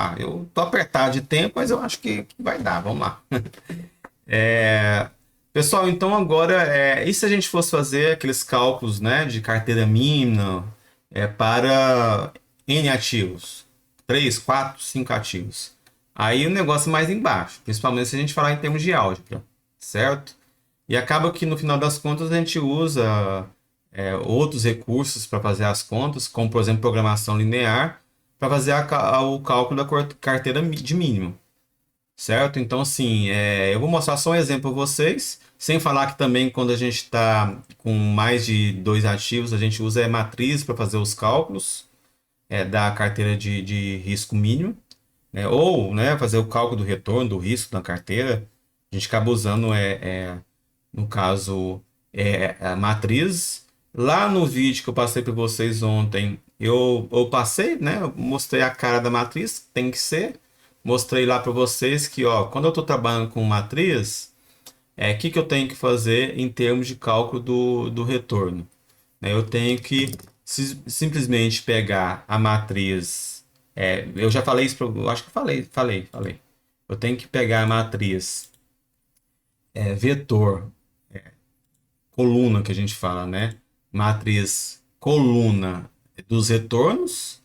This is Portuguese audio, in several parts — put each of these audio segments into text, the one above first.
lá. Eu tô apertado de tempo, mas eu acho que vai dar. Vamos lá. Pessoal, então agora, e se a gente fosse fazer aqueles cálculos, né, de carteira mínima para N ativos? 3, 4, 5 ativos. Aí o negócio é mais embaixo, principalmente se a gente falar em termos de álgebra, certo? E acaba que no final das contas a gente usa outros recursos para fazer as contas, como por exemplo programação linear, para fazer o cálculo da carteira de mínimo, certo? Então, assim, eu vou mostrar só um exemplo para vocês, sem falar que também quando a gente está com mais de dois ativos, a gente usa matriz para fazer os cálculos da carteira de risco mínimo, né? Ou, né, fazer o cálculo do retorno do risco da carteira. A gente acaba usando, no caso, a matriz. Lá no vídeo que eu passei para vocês ontem, eu passei, né? Eu mostrei a cara da matriz, tem que ser. Mostrei lá para vocês que, ó, quando eu estou trabalhando com matriz, que eu tenho que fazer em termos de cálculo do retorno, né? Eu tenho que simplesmente pegar a matriz. Eu já falei isso, eu acho que falei. Eu tenho que pegar a matriz vetor, coluna que a gente fala, né? Matriz coluna dos retornos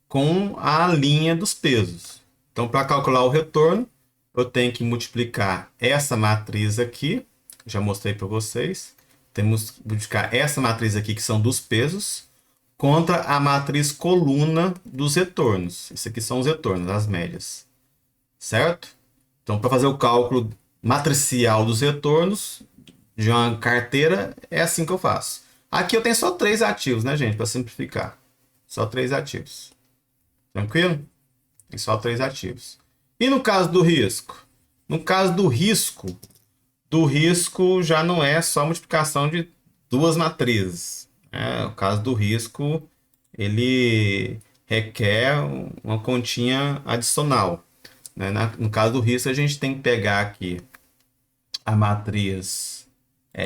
com a linha dos pesos. Então, para calcular o retorno, eu tenho que multiplicar essa matriz aqui, já mostrei para vocês. Temos que multiplicar essa matriz aqui, que são dos pesos, contra a matriz coluna dos retornos. Isso aqui são os retornos, as médias. Certo? Então, para fazer o cálculo matricial dos retornos de uma carteira, é assim que eu faço. Aqui eu tenho só 3 ativos, né, gente? Para simplificar. Só 3 ativos. Tranquilo? Tem só 3 ativos. E no caso do risco? No caso do risco já não é só multiplicação de duas matrizes. O caso do risco, ele requer uma continha adicional, né? No caso do risco, a gente tem que pegar aqui a matriz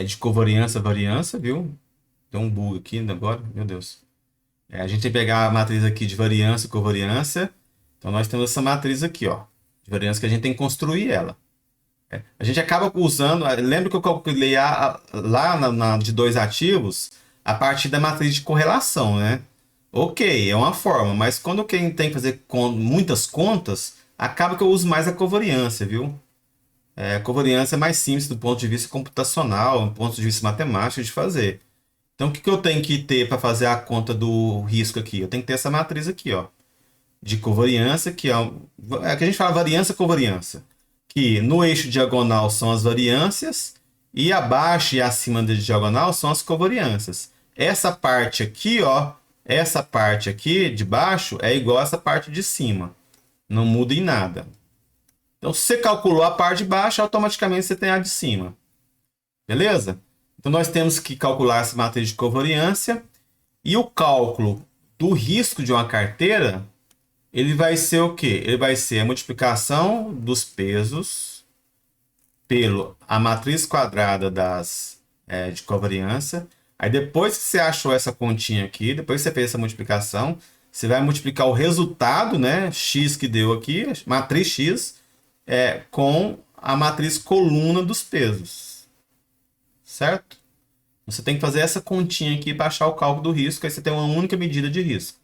de covariância, variância, viu? Tem um bug aqui agora, meu Deus. A gente tem que pegar a matriz aqui de variância e covariância. Então, nós temos essa matriz aqui, ó, de variância que a gente tem que construir ela. A gente acaba usando, lembra que eu calculei lá de dois ativos a partir da matriz de correlação, né? Ok, é uma forma, mas quando quem tem que fazer muitas contas, acaba que eu uso mais a covariância, viu? A covariância é mais simples do ponto de vista computacional, do ponto de vista matemático de fazer. Então, o que eu tenho que ter para fazer a conta do risco aqui? Eu tenho que ter essa matriz aqui, ó, de covariância, que que a gente fala variância-covariância, que no eixo diagonal são as variâncias e abaixo e acima da diagonal são as covariâncias. Essa parte aqui, ó, essa parte aqui de baixo é igual a essa parte de cima. Não muda em nada. Então, se você calculou a parte de baixo, automaticamente você tem a de cima. Beleza? Então, nós temos que calcular essa matriz de covariância. E o cálculo do risco de uma carteira, ele vai ser o quê? Ele vai ser a multiplicação dos pesos pela matriz quadrada de covariância. Aí depois que você achou essa continha aqui, depois que você fez essa multiplicação, você vai multiplicar o resultado, né, x que deu aqui, matriz x, com a matriz coluna dos pesos. Certo? Você tem que fazer essa continha aqui para achar o cálculo do risco, aí você tem uma única medida de risco.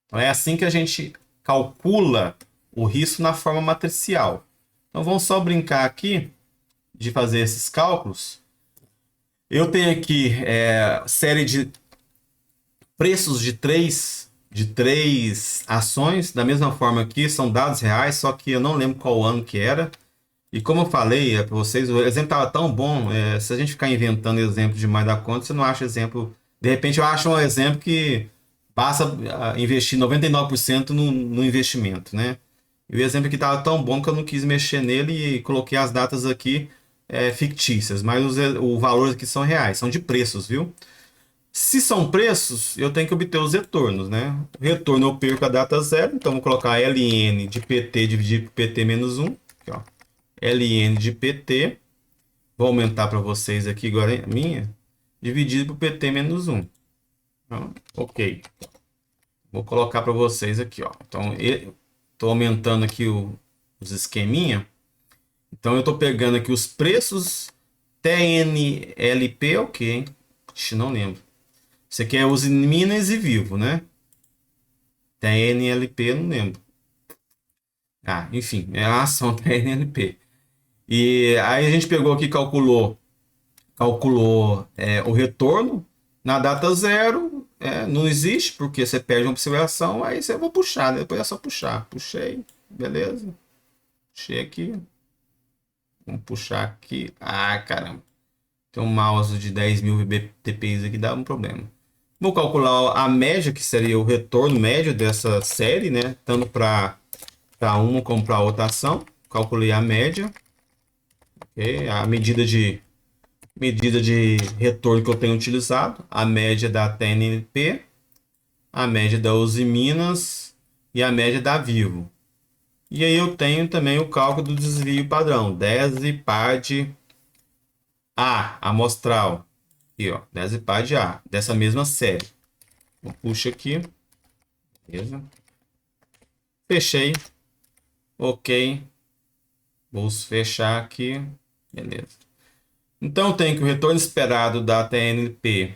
Então é assim que a gente calcula o risco na forma matricial. Então vamos só brincar aqui de fazer esses cálculos. Eu tenho aqui série de preços de três ações, da mesma forma aqui, são dados reais, só que eu não lembro qual ano que era. E como eu falei para vocês, o exemplo estava tão bom, se a gente ficar inventando exemplo demais da conta, você não acha exemplo. De repente eu acho um exemplo que passa a investir 99% no investimento, né? E o exemplo aqui estava tão bom que eu não quis mexer nele e coloquei as datas aqui fictícias, mas os valores aqui são reais, são de preços, viu? Se são preços, eu tenho que obter os retornos, né? O retorno eu perco a data zero, então vou colocar ln de pt dividido por pt menos 1. Aqui, ó. ln de pt, vou aumentar para vocês aqui agora a minha, dividido por pt menos 1. Então, ok. Vou colocar para vocês aqui, ó. Então, Estou aumentando aqui os esqueminha. Então eu estou pegando aqui os preços TNLP, ok, hein? Ixi, não lembro. Isso aqui é Usiminas e Vivo, né? TNLP, não lembro. Ah, enfim, é a ação TNLP. E aí a gente pegou aqui, calculou o retorno na data zero. Não existe, porque você perde uma observação, aí você vai puxar, né? Depois é só puxar. Puxei, beleza. Puxei aqui. Vamos puxar aqui. Ah, caramba. Tem um mouse de 10.000 dpi aqui, dá um problema. Vou calcular a média, que seria o retorno médio dessa série, né? Tanto para uma como para outra ação. Calculei a média. Okay? A medida de retorno que eu tenho utilizado. A média da TNP. A média da Usiminas. E a média da Vivo. E aí eu tenho também o cálculo do desvio padrão. DESIPAD A, amostral. Aqui, ó, DESIPAD A, dessa mesma série. Eu puxo aqui. Beleza. Fechei. Ok. Vou fechar aqui. Beleza. Então eu tenho que o retorno esperado da TNP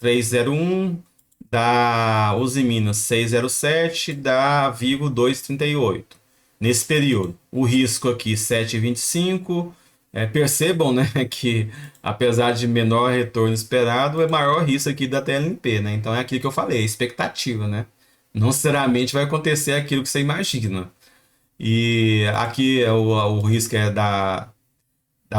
301, da Usiminas 607, da Vivo 238. Nesse período. O risco aqui 7,25. Percebam, né, que apesar de menor retorno esperado, é maior risco aqui da TNP, né? Então é aquilo que eu falei, expectativa, né? Não necessariamente vai acontecer aquilo que você imagina. E aqui o risco é da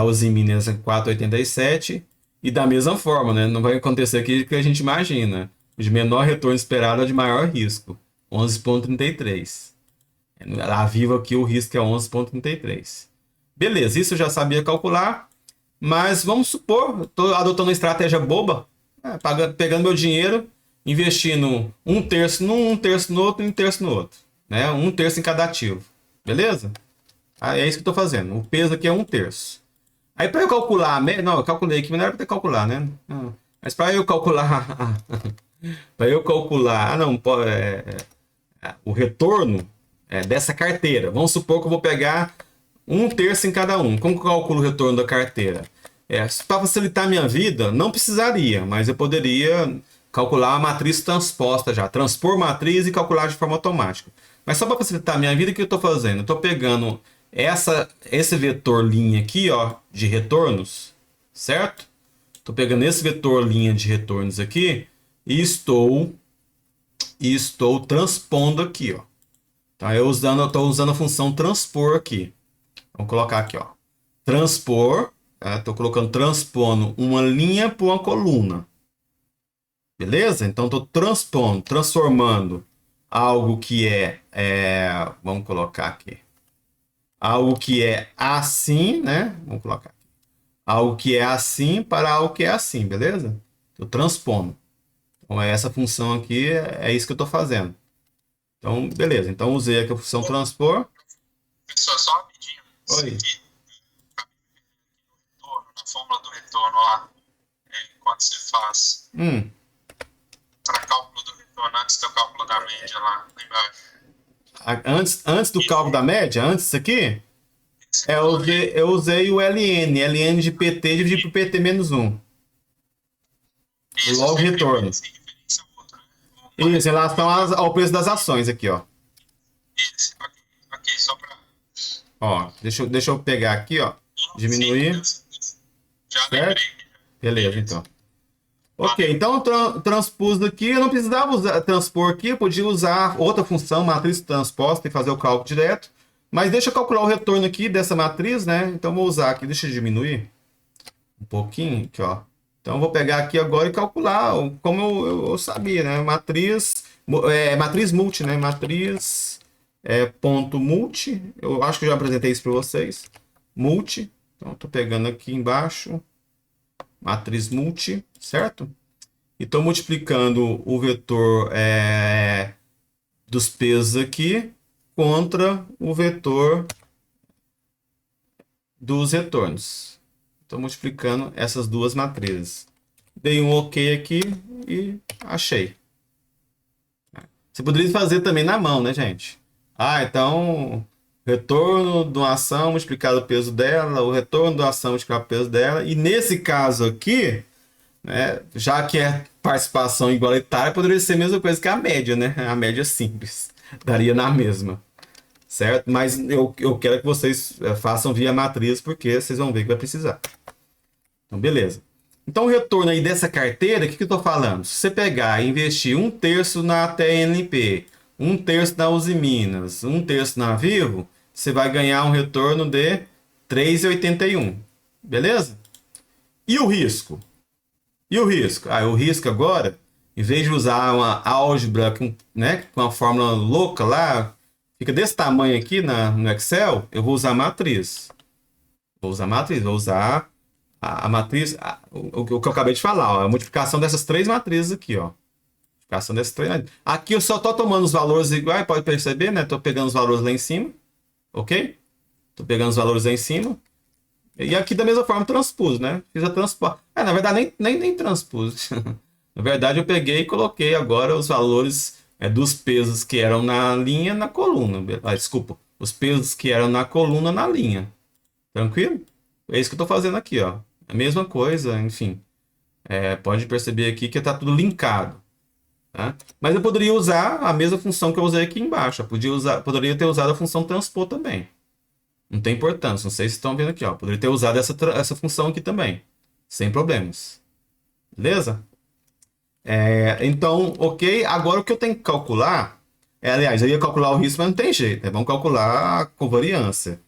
Usiminas 4,87 e da mesma forma, né? Não vai acontecer aquilo que a gente imagina. O de menor retorno esperado é o de maior risco, 11,33. A Vivo aqui o risco é 11,33. Beleza, isso eu já sabia calcular, mas vamos supor, estou adotando uma estratégia boba, pegando meu dinheiro, investindo um terço num, um terço no outro e um terço no outro. Né? Um terço em cada ativo. Beleza? É isso que eu estou fazendo. O peso aqui é um terço. Aí para eu calcular, não, eu calculei aqui, mas não era para calcular, né? Mas para eu calcular, não, o retorno dessa carteira. Vamos supor que eu vou pegar um terço em cada um. Como que eu calculo o retorno da carteira? Para facilitar a minha vida, não precisaria, mas eu poderia calcular a matriz transposta já. Transpor matriz e calcular de forma automática. Mas só para facilitar a minha vida, o que eu estou fazendo? Eu estou pegando esse vetor linha aqui, ó, de retornos, certo? Estou pegando esse vetor linha de retornos aqui e estou transpondo aqui, ó. Então eu estou usando a função transpor aqui. Vamos colocar aqui, ó. Transpor. Estou colocando transpondo uma linha para uma coluna. Beleza? Então estou transformando algo que vamos colocar aqui. Algo que é assim, né? Vamos colocar aqui. Algo que é assim para algo que é assim, beleza? Estou transpondo. Então essa função aqui é isso que eu estou fazendo. Então, beleza. Então usei aqui a função transpor. Pessoal, só rapidinho. Oi. Na fórmula do retorno lá, quando você faz para cálculo do retorno, antes do cálculo da média lá embaixo. Antes do cálculo da média, antes disso aqui, eu usei o LN de PT dividido por PT menos 1. Isso, Logo retorno. Referência ao outro, né? Isso, em relação ao preço das ações aqui, ó. Isso, ok, só para... Ó, deixa eu pegar aqui, ó. Diminuir. Já lembrei. Beleza, então. Ok, então eu transpus aqui, eu não precisava transpor aqui, eu podia usar outra função, matriz transposta, e fazer o cálculo direto. Mas deixa eu calcular o retorno aqui dessa matriz, né? Então vou usar aqui, deixa eu diminuir um pouquinho aqui, ó. Então eu vou pegar aqui agora e calcular, como eu sabia, né? Matriz multi, né? Matriz ponto multi. Eu acho que eu já apresentei isso para vocês. Multi. Então estou pegando aqui embaixo. Matriz multi, certo? E estou multiplicando o vetor dos pesos aqui contra o vetor dos retornos. Estou multiplicando essas duas matrizes. Dei um OK aqui e achei. Você poderia fazer também na mão, né, gente? Então, retorno de uma ação multiplicado pelo peso dela, o retorno da ação multiplicado pelo peso dela. E nesse caso aqui, né, já que é participação igualitária, poderia ser a mesma coisa que a média, né? A média simples. Daria na mesma. Certo? Mas eu quero que vocês façam via matriz, porque vocês vão ver que vai precisar. Então, beleza. Então, o retorno aí dessa carteira, o que eu estou falando? Se você pegar e investir 1/3 na TNP, 1/3 na Uzi Minas, 1/3 na Vivo, você vai ganhar um retorno de 3,81. Beleza? E o risco? E o risco? O risco agora, em vez de usar uma álgebra né, com uma fórmula louca lá, fica desse tamanho aqui no Excel, eu vou usar matriz. Vou usar a matriz, o que eu acabei de falar, ó, a multiplicação dessas três matrizes aqui, ó. Multiplicação dessas três matrizes. Aqui eu só tô tomando os valores iguais, pode perceber, né? Tô pegando os valores lá em cima, ok? Tô pegando os valores lá em cima. E aqui da mesma forma transpus, né? Fiz a transpose. Na verdade, nem transpus. Na verdade, eu peguei e coloquei agora os valores dos pesos que eram na linha na coluna. Desculpa. Os pesos que eram na coluna na linha. Tranquilo? É isso que eu estou fazendo aqui, ó. A mesma coisa, enfim. Pode perceber aqui que está tudo linkado. Tá? Mas eu poderia usar a mesma função que eu usei aqui embaixo. Poderia ter usado a função transpor também. Não tem importância. Não sei se estão vendo aqui, ó. Poderia ter usado essa função aqui também. Sem problemas. Beleza? Então, ok. Agora o que eu tenho que calcular aliás, eu ia calcular o risco, mas não tem jeito, né? Vamos calcular a covariância.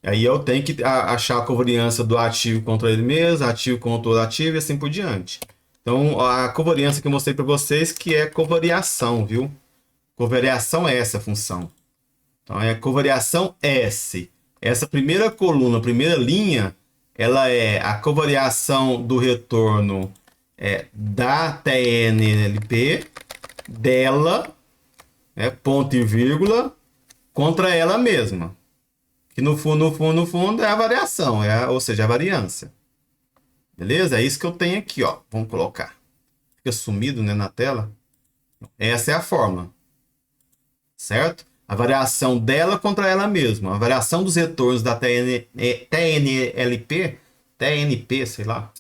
Aí eu tenho que achar a covariância do ativo contra ele mesmo, ativo contra o ativo e assim por diante. Então, a covariância que eu mostrei para vocês que é covariação, viu? Covariação é essa função. Então, é covariação S. Essa primeira coluna, primeira linha, ela é a covariação do retorno da TNLP, dela, ponto e vírgula, contra ela mesma. Que no fundo é a variação, ou seja, a variância. Beleza? É isso que eu tenho aqui, ó. Vamos colocar. Fica sumido, né, na tela. Essa é a fórmula. Certo? A variação dela contra ela mesma. A variação dos retornos da TNLP, TNP, sei lá.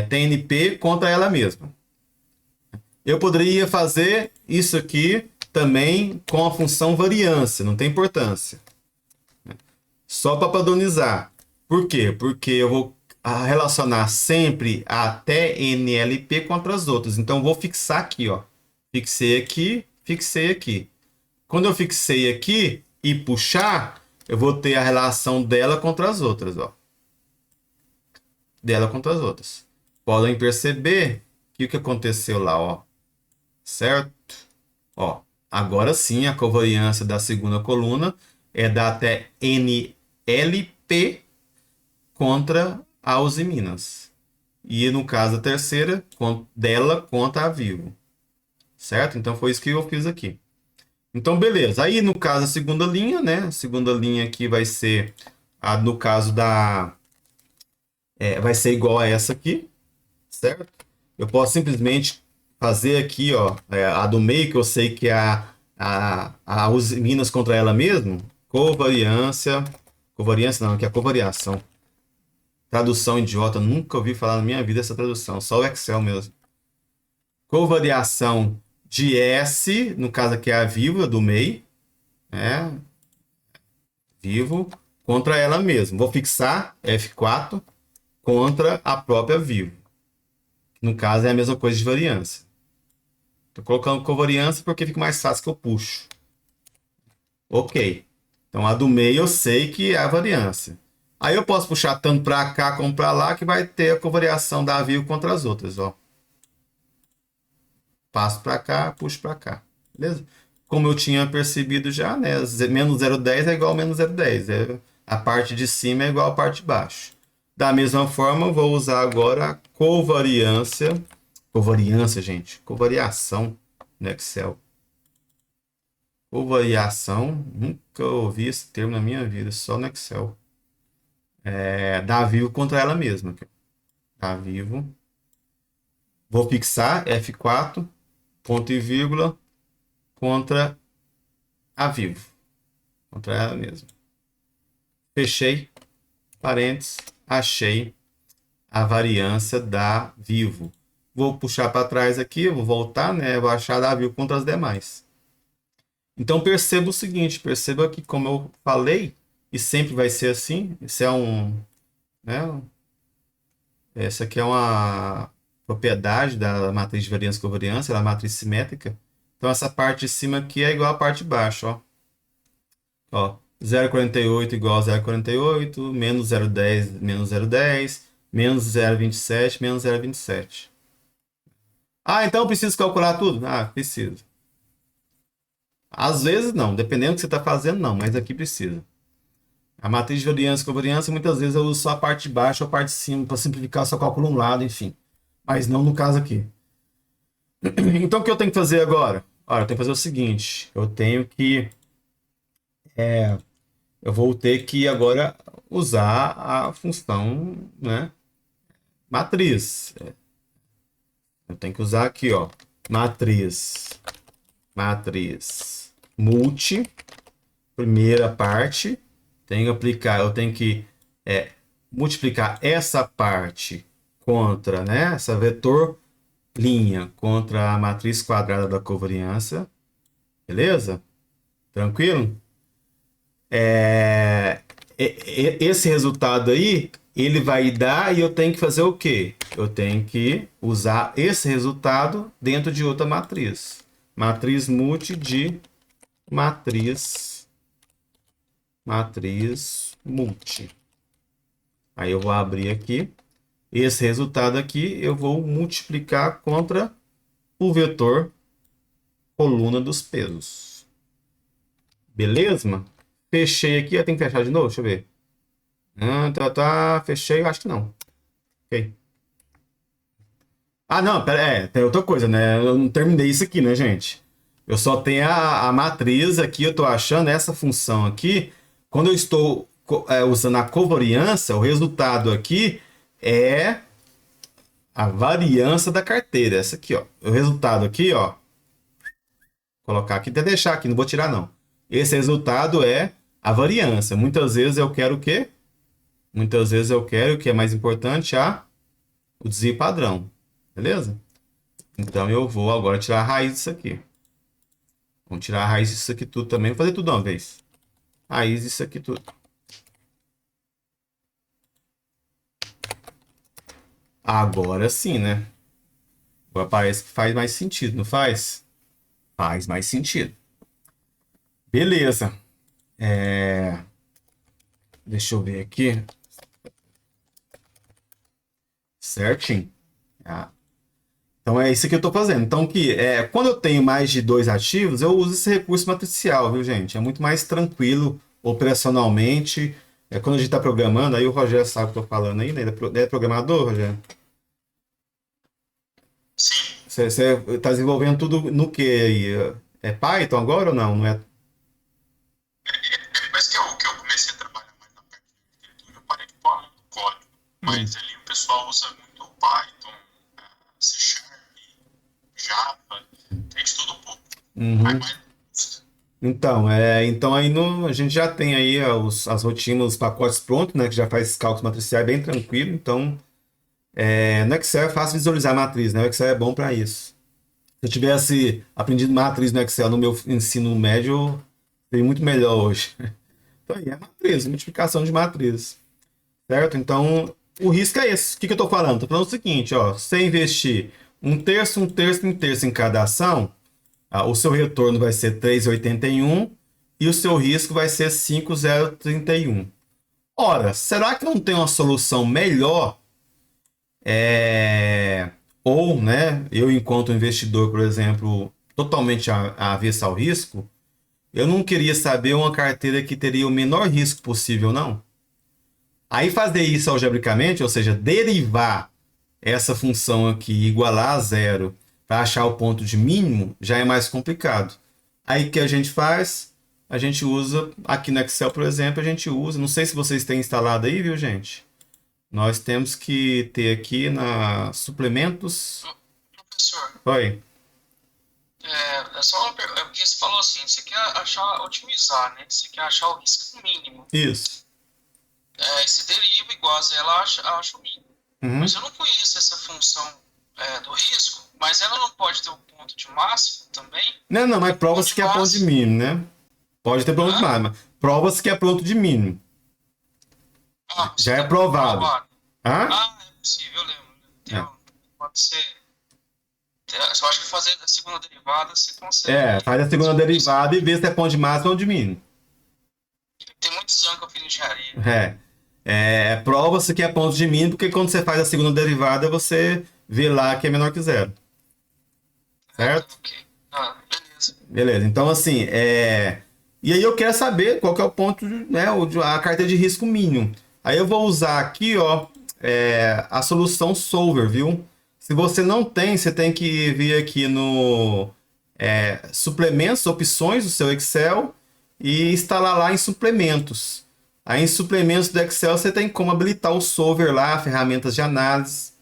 TNP contra ela mesma. Eu poderia fazer isso aqui também com a função variância, não tem importância. Só para padronizar. Por quê? Porque eu vou relacionar sempre a TNLP contra as outras. Então, eu vou fixar aqui, ó. Fixei aqui, fixei aqui. Quando eu fixei aqui e puxar, eu vou ter a relação dela contra as outras, ó. Dela contra as outras. Podem perceber que o que aconteceu lá, ó. Certo? Ó, agora sim, a covariância da segunda coluna é da TNLP contra a Uzi Minas. E no caso da terceira, dela contra a Vivo. Certo? Então foi isso que eu fiz aqui. Então, beleza. Aí, no caso, a segunda linha, né? A segunda linha aqui vai ser, no caso da... vai ser igual a essa aqui, certo? Eu posso simplesmente fazer aqui, ó, a do meio, que eu sei que é a Uzi Minas contra ela mesmo. Covariância não, aqui é a covariação. Tradução idiota, nunca ouvi falar na minha vida essa tradução, só o Excel mesmo. Covariação de S, no caso aqui é a Vivo, do MEI, Vivo, contra ela mesma. Vou fixar F4 contra a própria Vivo. No caso é a mesma coisa de variância. Estou colocando covariância porque fica mais fácil que eu puxo. Ok. Então a do meio eu sei que é a variância. Aí eu posso puxar tanto para cá como para lá, que vai ter a covariação da Vivo contra as outras, ó. Passo para cá, puxo para cá. Beleza? Como eu tinha percebido já, né? Menos 0,10 é igual a menos 0,10. A parte de cima é igual à parte de baixo. Da mesma forma, eu vou usar agora a covariância. Covariância, gente. Covariação no Excel. Covariação. Nunca ouvi esse termo na minha vida, só no Excel. Da Vivo contra ela mesma. Da Vivo. Vou fixar F4, ponto e vírgula, contra a Vivo. Contra ela mesma. Fechei. Parênteses. Achei a variância da vivo. Vou puxar para trás aqui, vou voltar, né? Vou achar da vivo contra as demais. Então perceba o seguinte, perceba que como eu falei, e sempre vai ser assim, isso é né? Essa aqui é uma propriedade da matriz de variância e covariância, ela é uma matriz simétrica. Então essa parte de cima aqui é igual à parte de baixo, ó. Ó, 0,48 igual a 0,48, menos 0,10, menos 0,10, menos 0,27, menos 0,27. Ah, então eu preciso calcular tudo? Ah, preciso. Às vezes não, dependendo do que você está fazendo, não, mas aqui precisa. A matriz de variância e covariância, muitas vezes eu uso só a parte de baixo ou a parte de cima para simplificar, só calculo um lado, enfim. Mas não no caso aqui. Então o que eu tenho que fazer agora? Olha, eu tenho que fazer o seguinte, eu vou ter que agora usar a função, né, matriz. Eu tenho que usar aqui, ó, matriz multi, primeira parte, eu tenho que multiplicar essa parte contra, né, essa vetor linha contra a matriz quadrada da covariância, beleza? Tranquilo? Esse resultado aí, ele vai dar e eu tenho que fazer o quê? Eu tenho que usar esse resultado dentro de outra matriz. Matriz multi de matriz multi. Aí eu vou abrir aqui. Esse resultado aqui eu vou multiplicar contra o vetor coluna dos pesos. Beleza? Fechei aqui. Eu tenho que fechar de novo? Deixa eu ver. Fechei. Acho que não. Ok. Ah, não. Tem outra coisa, né? Eu não terminei isso aqui, né, gente? Eu só tenho a matriz aqui. Eu estou achando essa função aqui. Quando eu estou usando a covariância, o resultado aqui é a variância da carteira. Essa aqui, ó. O resultado aqui, ó. Vou colocar aqui, até deixar aqui, não vou tirar não. Esse resultado é a variância. Muitas vezes eu quero o quê? Muitas vezes eu quero o que é mais importante, o desvio padrão. Beleza? Então eu vou agora tirar a raiz disso aqui. Vamos tirar a raiz disso aqui tudo também. Vou fazer tudo uma vez. Raiz disso aqui tudo. Agora sim, né? Agora parece que faz mais sentido, não faz? Faz mais sentido. Beleza. Deixa eu ver aqui. Certinho. Então é isso que eu estou fazendo. Então, quando eu tenho mais de 2 ativos, eu uso esse recurso matricial, viu, gente? É muito mais tranquilo operacionalmente. Quando a gente está programando, aí o Rogério sabe o que eu estou falando aí, né? Ele é programador, Rogério? Sim. Você está desenvolvendo tudo no que aí? É Python agora ou não? Não é? Depois que eu comecei a trabalhar mais na parte de arquitetura, eu parei de pôr muito código. Mas ali o pessoal usa muito o Python, C Sharp, Java, tem de tudo um pouco. Então, então aí a gente já tem aí as rotinas, os pacotes prontos, né? Que já faz cálculos matriciais bem tranquilo. Então, no Excel é fácil visualizar a matriz, né? O Excel é bom para isso. Se eu tivesse aprendido matriz no Excel no meu ensino médio, eu seria muito melhor hoje. Então, aí é matriz, multiplicação de matrizes. Certo? Então, o risco é esse. O que eu estou falando? Estou falando o seguinte, ó. Se você investir um terço em cada ação, o seu retorno vai ser 3,81 e o seu risco vai ser 5,031. Ora, será que não tem uma solução melhor? Ou, né, eu enquanto investidor, por exemplo, totalmente avesso ao risco, eu não queria saber uma carteira que teria o menor risco possível, não? Aí fazer isso algebricamente, ou seja, derivar essa função aqui, igualar a zero, para achar o ponto de mínimo, já é mais complicado. Aí o que a gente faz? A gente usa, aqui no Excel, por exemplo, a gente usa, não sei se vocês têm instalado aí, viu, gente? Nós temos que ter aqui na suplementos. Professor, Oi. É só uma pergunta, porque você falou assim, você quer achar, otimizar, né? Você quer achar o risco mínimo. Isso. Esse deriva igual a ela acha o mínimo. Mas Uhum. eu não conheço essa função do risco, mas ela não pode ter o ponto de máximo também? Não, mas O ponto prova-se de que é ponto de máximo... mínimo, né? Pode ter ponto de Hã? máximo. Prova-se que é ponto de mínimo. Ah, Já é possível, provado. provado. Hã? Ah, é possível, eu lembro. É. Pode ser. Eu só acho que fazer a segunda derivada você É, consegue faz a segunda descobrir isso. derivada e vê se é ponto de máximo ou de mínimo. Tem muitos anos que eu fiz engenharia. É. Prova-se que é ponto de mínimo, porque quando você faz a segunda derivada, você vê lá que é menor que zero. Ah, tá, Certo? ok. Ah, beleza. Beleza. Então, assim, e aí eu quero saber qual que é o ponto, né, a carteira de risco mínimo. Aí eu vou usar aqui, ó, a solução Solver, viu? Se você não tem, você tem que vir aqui no suplementos, opções do seu Excel e instalar lá em suplementos. Aí em suplementos do Excel você tem como habilitar o Solver lá, ferramentas de análise,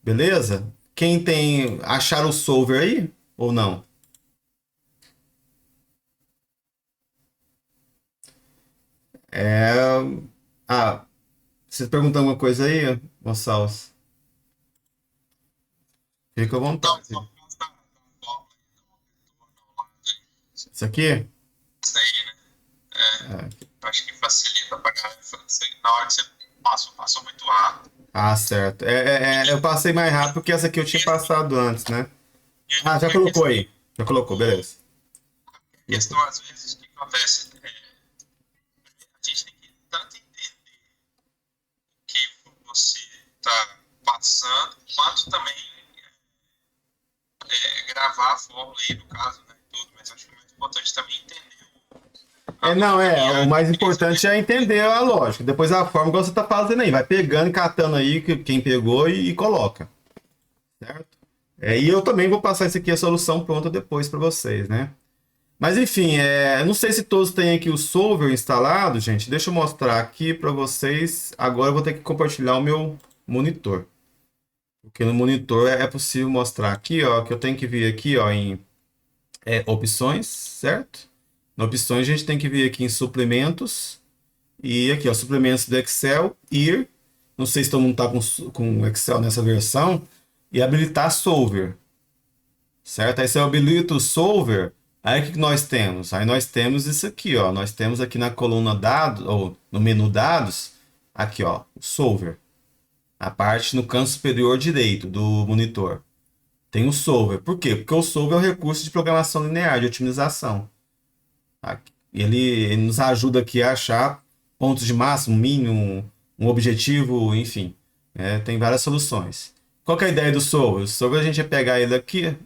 beleza? Quem tem achar o Solver aí ou não? É... Ah, você perguntou alguma coisa aí, Gonçalves? Fica à Então, vontade. só por causa da fórmula do lado aí. Isso aqui? Isso aí, né? Ah, Eu acho que facilita pra galera. Na hora que você passou muito rápido. certo. Eu E, passei mais rápido e, porque essa aqui eu tinha e, passado antes, né? Ah, já e a colocou questão, aí. Já colocou, beleza. a questão às vezes, o que acontece? A gente tem que tanto entender o que você está passando, quanto também gravar a fórmula aí, no caso, né? Tudo, mas acho que é mais importante também entender Não, o o caminhar mais que você vai importante é entender a lógica. Depois a forma que você tá fazendo aí. Vai pegando e catando aí quem pegou e coloca. Certo? E eu também vou passar isso aqui, a solução pronta depois para vocês, né? Mas enfim, não sei se todos têm aqui o Solver instalado, gente. Deixa eu mostrar aqui para vocês. Agora eu vou ter que compartilhar o meu monitor. Porque no monitor é possível mostrar aqui, ó, que eu tenho que vir aqui, ó, em opções, certo? Na opções a gente tem que vir aqui em suplementos e aqui, ó, suplementos do Excel, ir. Não sei se todo mundo está com o Excel nessa versão e habilitar Solver, certo? Aí se eu habilito o Solver, aí o que nós temos? Aí nós temos isso aqui, ó. Nós temos aqui na coluna dados, ou no menu dados, aqui, ó, o Solver. A parte no canto superior direito do monitor. Tem o Solver. Por quê? Porque o Solver é um recurso de programação linear, de otimização. Ele nos ajuda aqui a achar pontos de máximo, mínimo, um objetivo, enfim. Tem várias soluções. Qual que é a ideia do Solver? O Solver a gente vai pegar ele aqui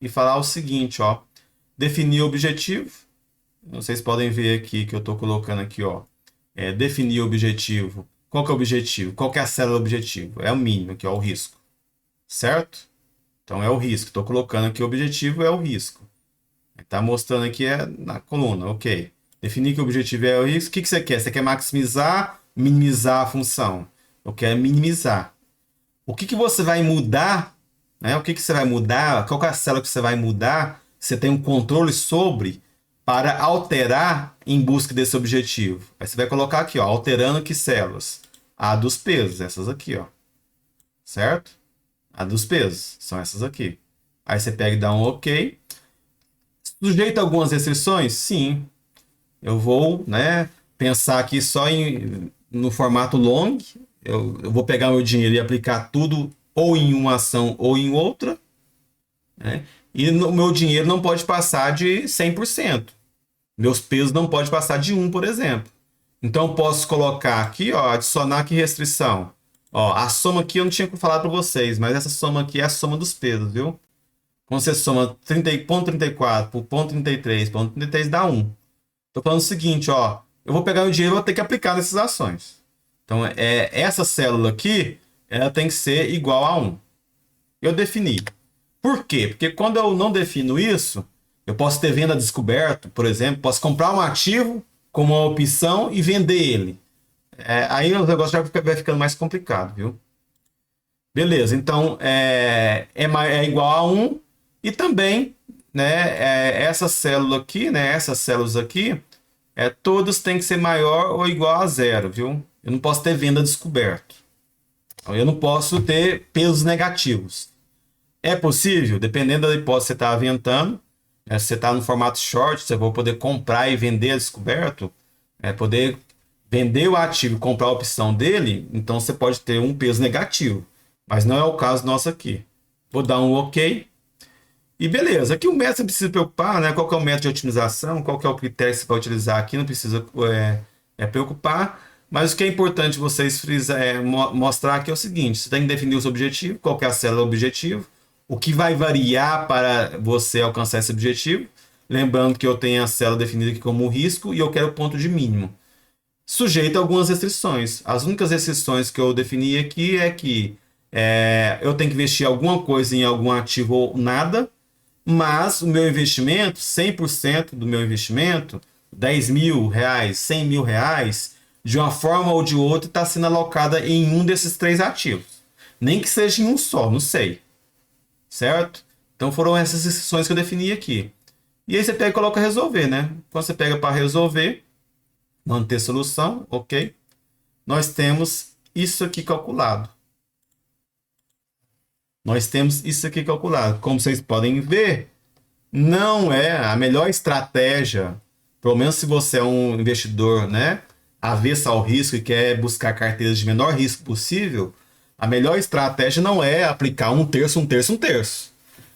e falar o seguinte, ó. Definir o objetivo. Vocês podem ver aqui que eu estou colocando aqui, ó. Definir o objetivo. Qual que é o objetivo? Qual que é a célula objetivo? É o mínimo, que é o risco. Certo? Então é o risco. Estou colocando aqui o objetivo é o risco. Está mostrando aqui na coluna, ok. Definir que o objetivo é o risco. O que você quer? Você quer maximizar, minimizar a função? Eu quero minimizar. O que você vai mudar? Né? O que você vai mudar? Qual é a célula que você vai mudar? Você tem um controle sobre para alterar em busca desse objetivo. Aí você vai colocar aqui, ó, alterando que células? A dos pesos, essas aqui, ó. Certo? A dos pesos, são essas aqui. Aí você pega e dá um OK. Sujeito a algumas restrições? Sim. Eu vou, né, pensar aqui só no formato long. Eu vou pegar meu dinheiro e aplicar tudo ou em uma ação ou em outra. Né? E o meu dinheiro não pode passar de 100%. Meus pesos não podem passar de 1, por exemplo. Então eu posso colocar aqui, ó, adicionar aqui restrição. Ó, a soma aqui eu não tinha falado para vocês, mas essa soma aqui é a soma dos pesos, viu? Quando você soma 30,34 por 0,33, 0,33 dá 1. Estou falando o seguinte, ó, eu vou pegar o dinheiro e vou ter que aplicar nessas ações. Então, essa célula aqui, ela tem que ser igual a 1. Eu defini. Por quê? Porque quando eu não defino isso, eu posso ter venda descoberta, por exemplo, posso comprar um ativo como uma opção e vender ele. Aí o negócio já vai ficando mais complicado, viu? Beleza, então é igual a 1 e também, né, essa célula aqui, né, essas células aqui, todas têm que ser maior ou igual a zero, viu? Eu não posso ter venda descoberto. Eu não posso ter pesos negativos. É possível, dependendo da hipótese que você está aventando, se você está no formato short, você vai poder comprar e vender a descoberto, poder vender o ativo e comprar a opção dele, então você pode ter um peso negativo. Mas não é o caso nosso aqui. Vou dar um OK. E beleza. Aqui o método você precisa preocupar, né? Qual que é o método de otimização, qual que é o critério que você vai utilizar aqui, não precisa preocupar. Mas o que é importante vocês mostrar aqui é o seguinte: você tem que definir os objetivos, qual que é a célula objetivo, o que vai variar para você alcançar esse objetivo. Lembrando que eu tenho a célula definida aqui como risco e eu quero o ponto de mínimo. Sujeito a algumas restrições. As únicas restrições que eu defini aqui é que eu tenho que investir alguma coisa em algum ativo ou nada, mas o meu investimento, 100% do meu investimento, R$10.000, R$100.000, de uma forma ou de outra, está sendo alocada em um desses 3 ativos. Nem que seja em um só, não sei. Certo? Então foram essas restrições que eu defini aqui. E aí você pega e coloca resolver, né? Quando você pega para resolver, manter solução, OK? Nós temos isso aqui calculado. Como vocês podem ver, não é a melhor estratégia, pelo menos se você é um investidor, né, avesso ao risco e quer buscar carteiras de menor risco possível, a melhor estratégia não é aplicar 1/3, 1/3, 1/3.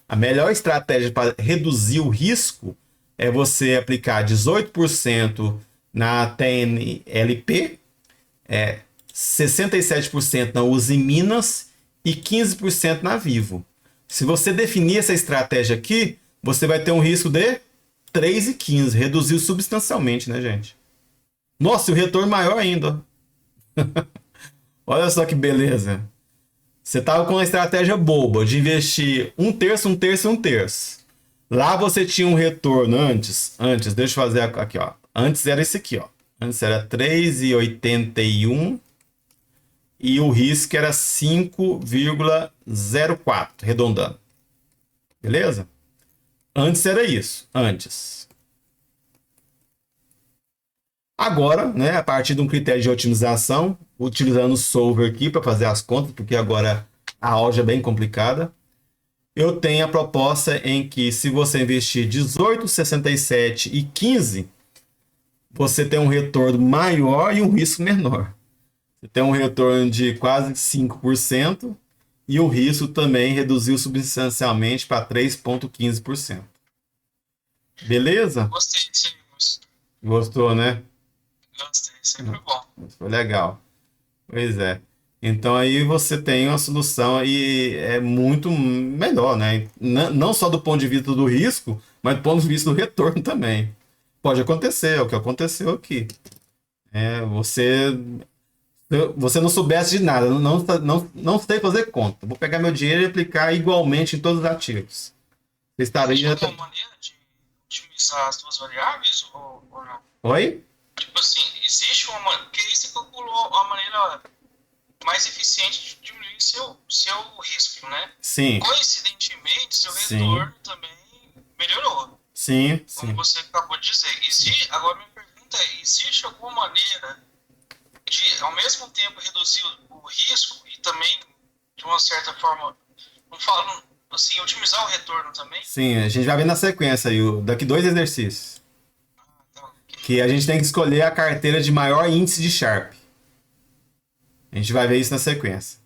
A melhor estratégia para reduzir o risco é você aplicar 18% na TNLP, 67% na Uzi Minas e 15% na Vivo. Se você definir essa estratégia aqui, você vai ter um risco de 3,15. Reduziu substancialmente, né, gente? Nossa, e o retorno maior ainda. Olha só que beleza. Você estava com uma estratégia boba de investir 1/3, 1/3, 1/3. Lá você tinha um retorno antes, deixa eu fazer aqui, ó. Antes era esse aqui, ó. Antes era 3,81 e o risco era 5,04, arredondando. Beleza? Antes era isso, antes. Agora, né, a partir de um critério de otimização, utilizando o solver aqui para fazer as contas, porque agora a algebra é bem complicada, eu tenho a proposta em que se você investir 18, 67 e 15, você tem um retorno maior e um risco menor. Você tem um retorno de quase 5% e o risco também reduziu substancialmente para 3,15%. Beleza? Gostei disso. Gostou, né? Gostei, sempre bom. Foi legal. Pois é. Então aí você tem uma solução e é muito melhor, né? Não só do ponto de vista do risco, mas do ponto de vista do retorno também. Pode acontecer, é o que aconteceu aqui. Você não soubesse de nada, não sei fazer conta. Vou pegar meu dinheiro e aplicar igualmente em todos os ativos. Você estaria... Existe alguma maneira de otimizar as duas variáveis ou não? Oi? Tipo assim, existe uma maneira... Porque aí você calculou a maneira mais eficiente de diminuir seu risco, né? Sim. Coincidentemente, seu retorno também melhorou. Sim, como você acabou de dizer. Agora minha pergunta é, existe alguma maneira de, ao mesmo tempo, reduzir o risco e também, de uma certa forma, não falo assim, otimizar o retorno também? Sim, a gente vai ver na sequência aí, daqui 2 exercícios. Que a gente tem que escolher a carteira de maior índice de Sharpe. A gente vai ver isso na sequência.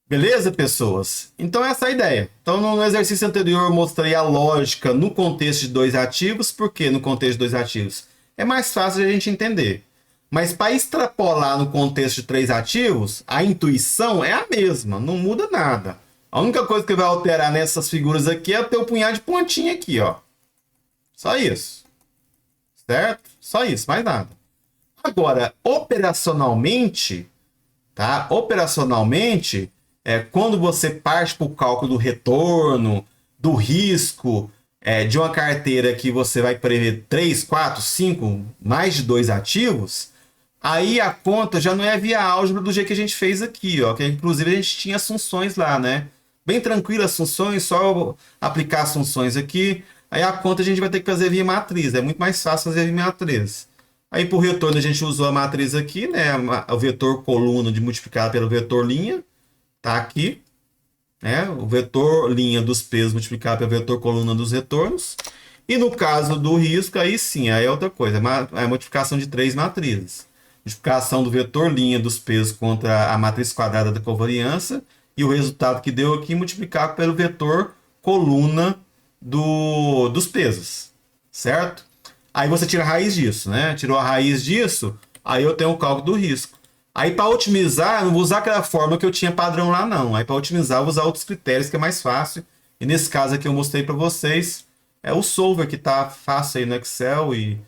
Beleza, pessoas? Então essa é a ideia. Então no exercício anterior eu mostrei a lógica no contexto de 2 ativos. Por que no contexto de 2 ativos? É mais fácil de a gente entender. Mas para extrapolar no contexto de 3 ativos, a intuição é a mesma, não muda nada. A única coisa que vai alterar nessas figuras aqui é ter o punhado de pontinha aqui, ó. Só isso. Certo? Só isso, mais nada. Agora, operacionalmente, tá? Operacionalmente, quando você parte para o cálculo do retorno, do risco, de uma carteira que você vai prever 3, 4, 5, mais de 2 ativos, aí a conta já não é via álgebra do jeito que a gente fez aqui, ó, que inclusive a gente tinha as funções lá, né? bem tranquilo as funções, só aplicar as funções aqui. Aí a conta a gente vai ter que fazer via matriz, é muito mais fácil fazer via matriz. Aí por retorno a gente usou a matriz aqui, né? O vetor coluna de multiplicado pelo vetor linha, tá aqui, né? O vetor linha dos pesos multiplicado pelo vetor coluna dos retornos. E no caso do risco, aí sim, aí é outra coisa, é a multiplicação de três matrizes. Multiplicação do vetor linha dos pesos contra a matriz quadrada da covariância e o resultado que deu aqui multiplicar pelo vetor coluna dos pesos, certo? Aí você tira a raiz disso, né? Tirou a raiz disso, aí eu tenho o cálculo do risco. Aí para otimizar, eu não vou usar aquela fórmula que eu tinha padrão lá não. Aí para otimizar, eu vou usar outros critérios que é mais fácil. E nesse caso aqui eu mostrei para vocês, é o Solver que está fácil aí no Excel e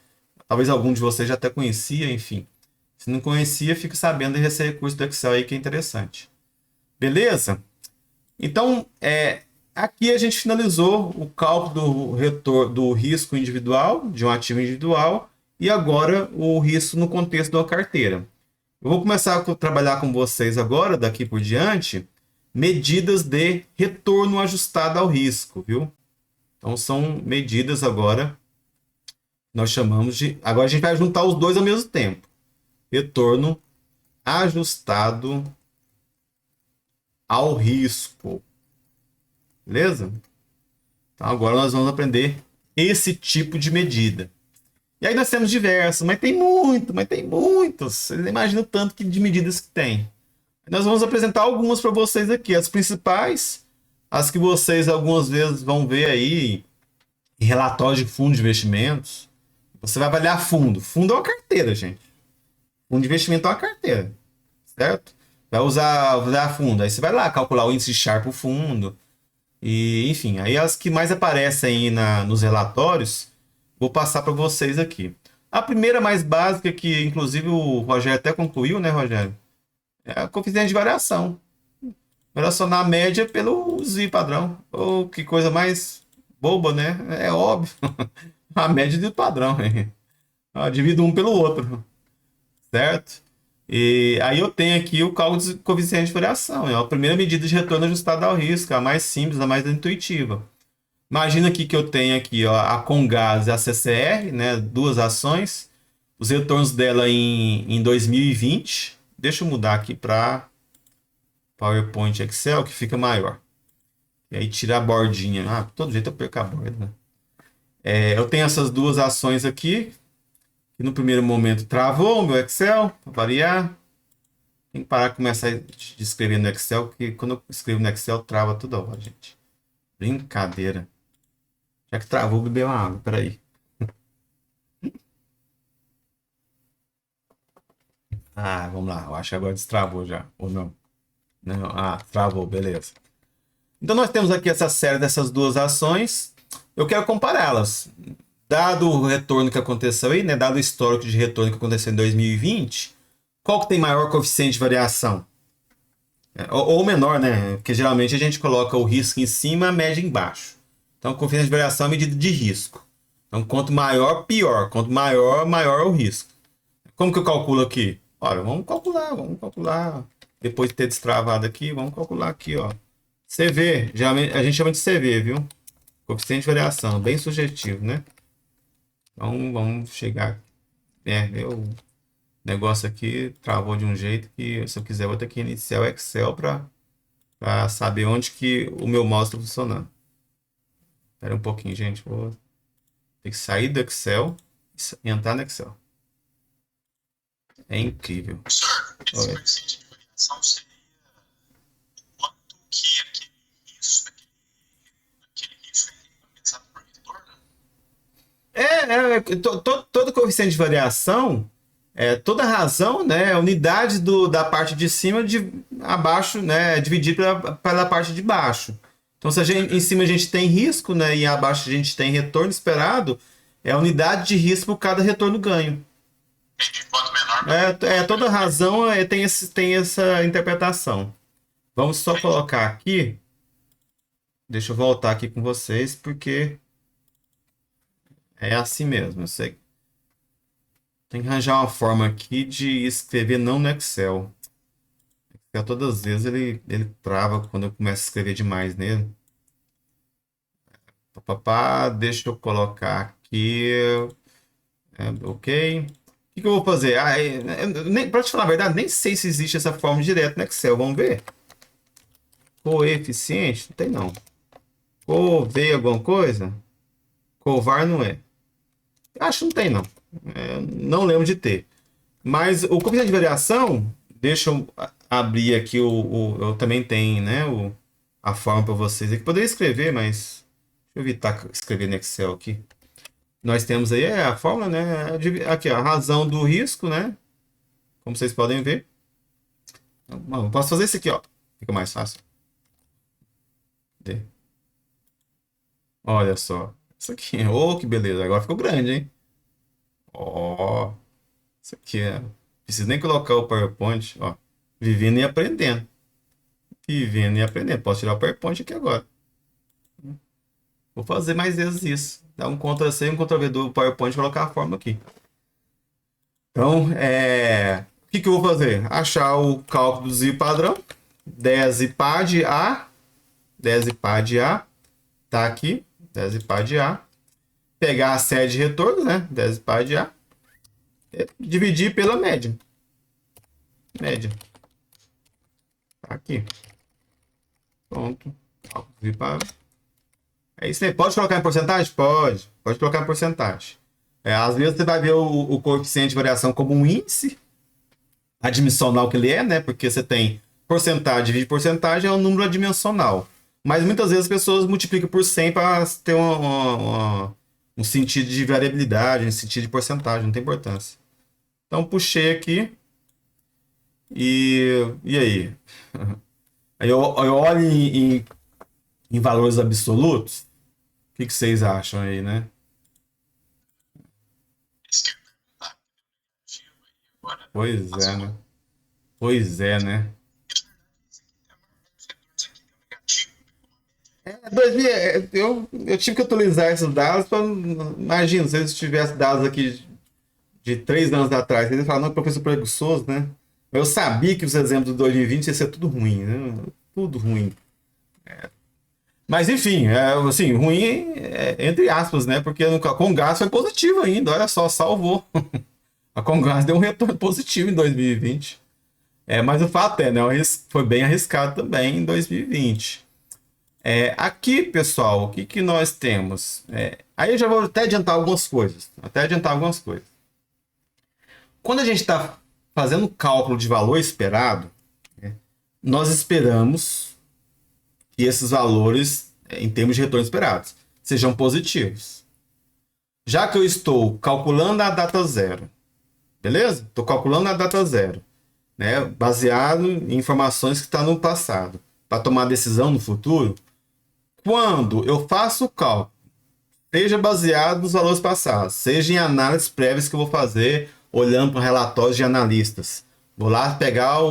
talvez algum de vocês já até conhecia, enfim. Se não conhecia, fique sabendo desse recurso do Excel aí que é interessante. Beleza? Então, aqui a gente finalizou o cálculo do risco individual, de um ativo individual, e agora o risco no contexto da carteira. Eu vou começar a trabalhar com vocês agora, daqui por diante, medidas de retorno ajustado ao risco, viu? Então, são medidas agora, nós chamamos de... Agora a gente vai juntar os dois ao mesmo tempo. Retorno ajustado ao risco. Beleza? Então, agora nós vamos aprender esse tipo de medida. E aí nós temos diversos, mas tem muitos. Vocês imaginam o tanto de medidas que tem. Nós vamos apresentar algumas para vocês aqui. As principais, as que vocês algumas vezes vão ver aí em relatórios de fundo de investimentos. Você vai avaliar fundo. Fundo é uma carteira, gente. Fundo de investimento é uma carteira, certo? Vai usar fundo. Aí você vai lá calcular o índice Sharpe para o fundo. E, enfim, aí as que mais aparecem aí nos relatórios, vou passar para vocês aqui. A primeira mais básica, que inclusive o Rogério até concluiu, né, Rogério? É a coeficiente de variação. Relacionar a média pelo ZI padrão. Oh, que coisa mais boba, né? É óbvio. A média do padrão. Divido um pelo outro. Certo? E aí eu tenho aqui o cálculo de coeficiente de variação. É a primeira medida de retorno ajustada ao risco, a mais simples, a mais intuitiva. Imagina aqui que eu tenho aqui, ó, a Comgás e a CCR, né, duas ações, os retornos dela em 2020. Deixa eu mudar aqui para PowerPoint Excel, que fica maior. E aí tirar a bordinha. Ah, todo jeito eu perco a borda, né? Eu tenho essas duas ações aqui, que no primeiro momento travou o meu Excel, para variar. Tem que parar de começar a escrever no Excel, porque quando eu escrevo no Excel, trava toda hora, gente. Brincadeira. Já que travou, beber uma água, peraí. Ah, vamos lá. Eu acho que agora destravou já, ou não? Não. Ah, travou, beleza. Então nós temos aqui essa série dessas duas ações. Eu quero compará-las. Dado o retorno que aconteceu aí, né? Dado o histórico de retorno que aconteceu em 2020, qual que tem maior coeficiente de variação? Ou menor, né? Porque geralmente a gente coloca o risco em cima, a média embaixo. Então, coeficiente de variação é medida de risco. Então, quanto maior, pior. Quanto maior, maior é o risco. Como que eu calculo aqui? Olha, vamos calcular. Depois de ter destravado aqui, vamos calcular aqui, ó. CV, geralmente a gente chama de CV, viu? Coeficiente de variação, bem subjetivo, né? Então, vamos chegar. Meu negócio aqui travou de um jeito que, se eu quiser, vou ter que iniciar o Excel para saber onde que o meu mouse está funcionando. Espera um pouquinho, gente. Vou ter que sair do Excel e entrar no Excel. É incrível. Professor, esse coeficiente de variação seria quanto que aquele risco é compensado por retorno? Todo coeficiente de variação, toda razão, né, é unidade da parte de cima abaixo, né, dividido pela parte de baixo. Então, se em cima a gente tem risco, né, e abaixo a gente tem retorno esperado, é a unidade de risco por cada retorno ganho. Quanto menor. Toda razão tem essa interpretação. Vamos só colocar aqui. Deixa eu voltar aqui com vocês, porque é assim mesmo, eu sei. Tem que arranjar uma forma aqui de escrever não no Excel. Porque todas as vezes ele trava quando eu começo a escrever demais nele. Papá, deixa eu colocar aqui. Ok. O que eu vou fazer? Pra te falar a verdade, nem sei se existe essa forma direta no Excel. Vamos ver. Coeficiente? Não tem não. Cov alguma coisa? Covar não é. Acho que não tem não. Não lembro de ter. Mas o coeficiente de variação, deixa eu abrir aqui eu também tenho, né, a forma para vocês aqui. Poderia escrever, mas deixa eu evitar escrever no Excel aqui. Nós temos aí a fórmula, né? Aqui, a razão do risco, né? Como vocês podem ver. Eu posso fazer isso aqui, ó. Fica mais fácil. Olha só. Isso aqui. Oh, que beleza. Agora ficou grande, hein? Ó. Isso aqui é. Não preciso nem colocar o PowerPoint, ó. Vivendo e aprendendo. Vivendo e aprendendo. Posso tirar o PowerPoint aqui agora. Vou fazer mais vezes isso. Dar um Ctrl+C e um Ctrl+V do PowerPoint e colocar a fórmula aqui. Então, o que eu vou fazer? Achar o cálculo do desvio padrão. 10 pá de A. 10 pá de A. Tá aqui. 10 pá de A. Pegar a série de retorno, né? 10 pá de A. Dividir pela média. Média. Tá aqui. Pronto. É isso aí. Pode colocar em porcentagem? Pode. Pode colocar em porcentagem. Às vezes você vai ver o coeficiente de variação como um índice adimensional que ele é, né? Porque você tem porcentagem dividido porcentagem é um número adimensional. Mas muitas vezes as pessoas multiplicam por 100 para ter um sentido de variabilidade, um sentido de porcentagem, não tem importância. Então puxei aqui e aí? Aí eu olho em valores absolutos. O que vocês acham aí, né? Pois é, né? Pois é, né? 2000, eu tive que atualizar esses dados para. Imagina, se eles tivessem dados aqui de 3 anos atrás, eles falaram, não, professor preguiçoso, né? Eu sabia que os exemplos de 2020 ia ser tudo ruim, né? Tudo ruim. Mas enfim, assim, ruim entre aspas, né? Porque a Comgás foi positivo ainda, olha só, salvou. A Comgás deu um retorno positivo em 2020. Mas o fato né? Foi bem arriscado também em 2020. Aqui, pessoal, o que nós temos? Aí eu já vou até adiantar algumas coisas. Quando a gente está fazendo cálculo de valor esperado, nós esperamos que esses valores, em termos de retorno esperados, sejam positivos. Já que eu estou calculando a data zero, beleza? Estou calculando a data zero, né? Baseado em informações que estão no passado, para tomar decisão no futuro. Quando eu faço o cálculo, seja baseado nos valores passados, seja em análises prévias que eu vou fazer, olhando para relatórios de analistas. Vou lá pegar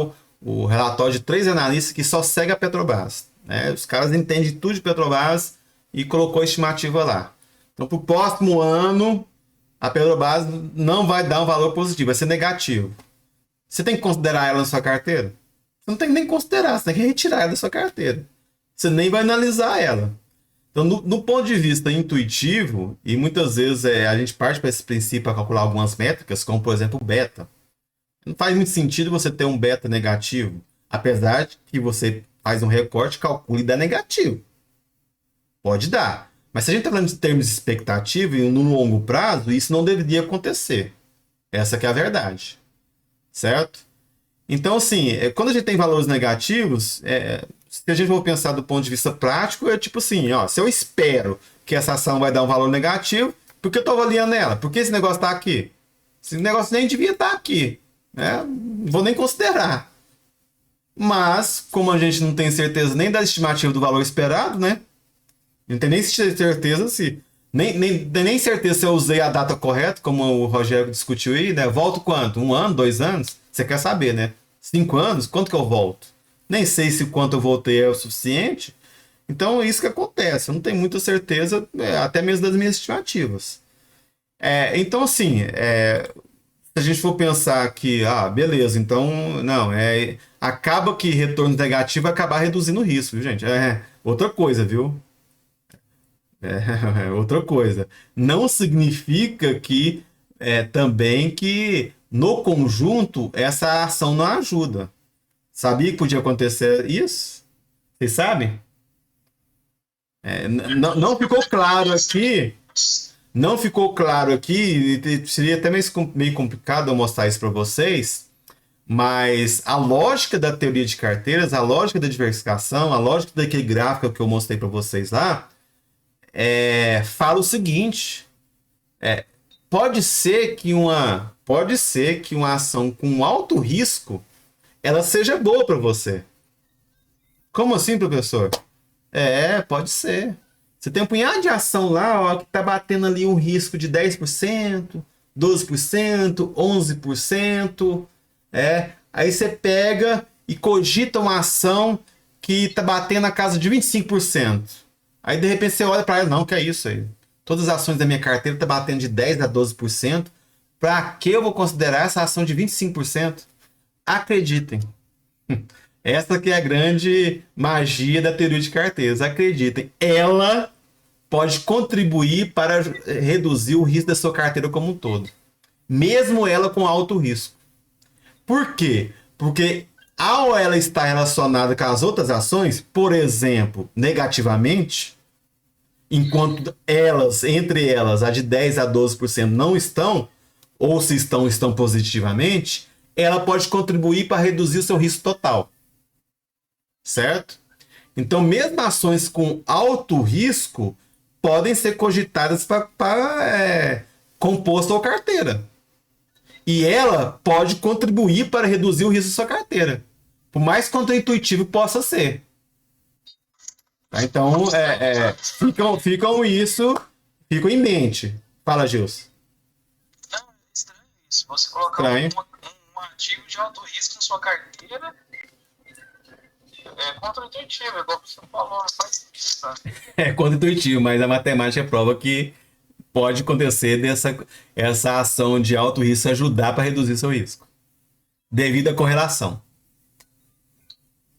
o relatório de 3 analistas que só segue a Petrobras. Né? Os caras entendem tudo de Petrobras e colocou a estimativa lá. Então, para o próximo ano, a Petrobras não vai dar um valor positivo, vai ser negativo. Você tem que considerar ela na sua carteira? Você não tem que nem considerar, você tem que retirar ela da sua carteira. Você nem vai analisar ela. Então, no ponto de vista intuitivo, e muitas vezes a gente parte para esse princípio para calcular algumas métricas, como por exemplo o beta. Não faz muito sentido você ter um beta negativo, apesar de que você faz um recorte, calcula e dá negativo. Pode dar. Mas se a gente está falando de termos de expectativa e no longo prazo, isso não deveria acontecer. Essa que é a verdade. Certo? Então, assim, quando a gente tem valores negativos, se a gente for pensar do ponto de vista prático, é tipo assim, ó, se eu espero que essa ação vai dar um valor negativo, por que eu estou avaliando ela? Por que esse negócio está aqui? Esse negócio nem devia estar aqui. Né? Não vou nem considerar. Mas, como a gente não tem certeza nem da estimativa do valor esperado, né? Não tem nem certeza se... Nem certeza se eu usei a data correta, como o Rogério discutiu aí, né? Volto quanto? 1 ano, 2 anos? Você quer saber, né? 5 anos? Quanto que eu volto? Nem sei se quanto eu voltei é o suficiente. Então, é isso que acontece. Eu não tenho muita certeza, até mesmo das minhas estimativas. Então, assim, Se a gente for pensar que, beleza, então, não, acaba que retorno negativo vai acabar reduzindo o risco, viu, gente? É outra coisa, viu? É outra coisa. Não significa que também que no conjunto essa ação não ajuda. Sabia que podia acontecer isso? Vocês sabem? Não ficou claro aqui. Não ficou claro aqui. Seria até meio complicado eu mostrar isso para vocês. Mas a lógica da teoria de carteiras, a lógica da diversificação, a lógica daquele gráfico que eu mostrei para vocês lá, fala o seguinte: pode ser que uma ação com alto risco ela seja boa para você. Como assim, professor? Pode ser. Você tem um punhado de ação lá, ó, que tá batendo ali um risco de 10%, 12%, 11%. Aí você pega e cogita uma ação que tá batendo na casa de 25%. Aí de repente você olha para ela, não, que é isso aí. Todas as ações da minha carteira tá batendo de 10 a 12%. Para que eu vou considerar essa ação de 25%? Acreditem. Essa que é a grande magia da teoria de carteiras. Acreditem, ela pode contribuir para reduzir o risco da sua carteira como um todo. Mesmo ela com alto risco. Por quê? Porque ao ela estar relacionada com as outras ações, por exemplo, negativamente, enquanto entre elas, a de 10 a 12% não estão, ou se estão positivamente, ela pode contribuir para reduzir o seu risco total. Certo? Então, mesmo ações com alto risco podem ser cogitadas para compor sua carteira. E ela pode contribuir para reduzir o risco da sua carteira. Por mais contraintuitivo que possa ser. Tá? Então, ficam em mente. Fala, Gilson. Não, é estranho isso. Você colocar um ativo de alto risco na sua carteira contra-intuitivo, igual você falou, não faz sentido, tá? É contra-intuitivo, mas a matemática prova que pode acontecer essa ação de alto risco ajudar para reduzir seu risco. Devido à correlação.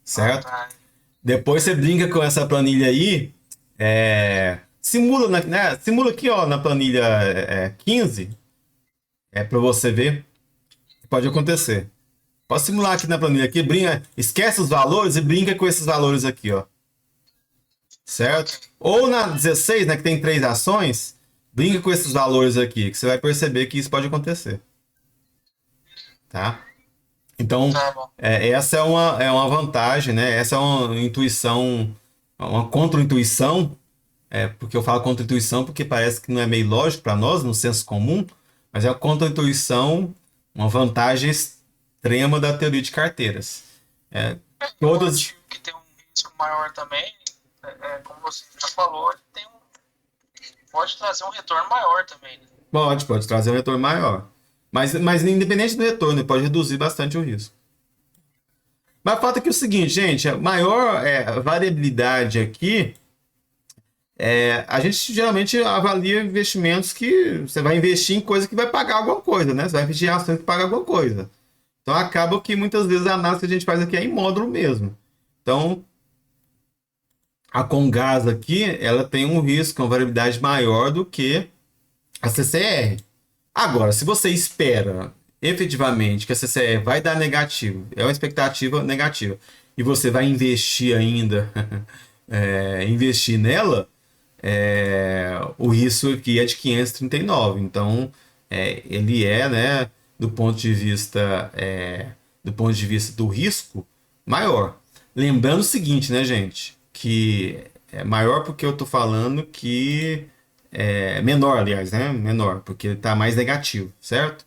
Certo? Depois você brinca com essa planilha aí. Simula aqui, ó, na planilha 15. Para você ver. Pode acontecer. Pode simular aqui na planilha aqui, esquece os valores e brinca com esses valores aqui, ó. Certo? Ou na 16, né, que tem 3 ações, brinca com esses valores aqui, que você vai perceber que isso pode acontecer. Tá? Então, essa é uma vantagem, né? Essa é uma intuição, uma contra-intuição, porque eu falo contra-intuição porque parece que não é meio lógico para nós, no senso comum, mas é uma contra-intuição, uma vantagem extrema da teoria de carteiras. Todas que tem um risco maior também, como você já falou, pode trazer um retorno maior também. Né? Pode trazer um retorno maior. Mas independente do retorno, pode reduzir bastante o risco. Mas o fato é que é o seguinte, gente, a maior variabilidade aqui, a gente geralmente avalia investimentos que você vai investir em coisa que vai pagar alguma coisa, né? Você vai investir em ações que pagam alguma coisa. Então acaba que muitas vezes a análise que a gente faz aqui é em módulo mesmo. Então, a Comgás aqui, ela tem um risco, uma variabilidade maior do que a CCR. Agora, se você espera efetivamente que a CCR vai dar negativo, é uma expectativa negativa, e você vai investir ainda, investir nela, o risco aqui é de 539. Então, ele né, do ponto de vista do risco, maior. Lembrando o seguinte, né, gente, que é maior porque eu estou falando que menor, aliás, né? Menor, porque ele está mais negativo, certo?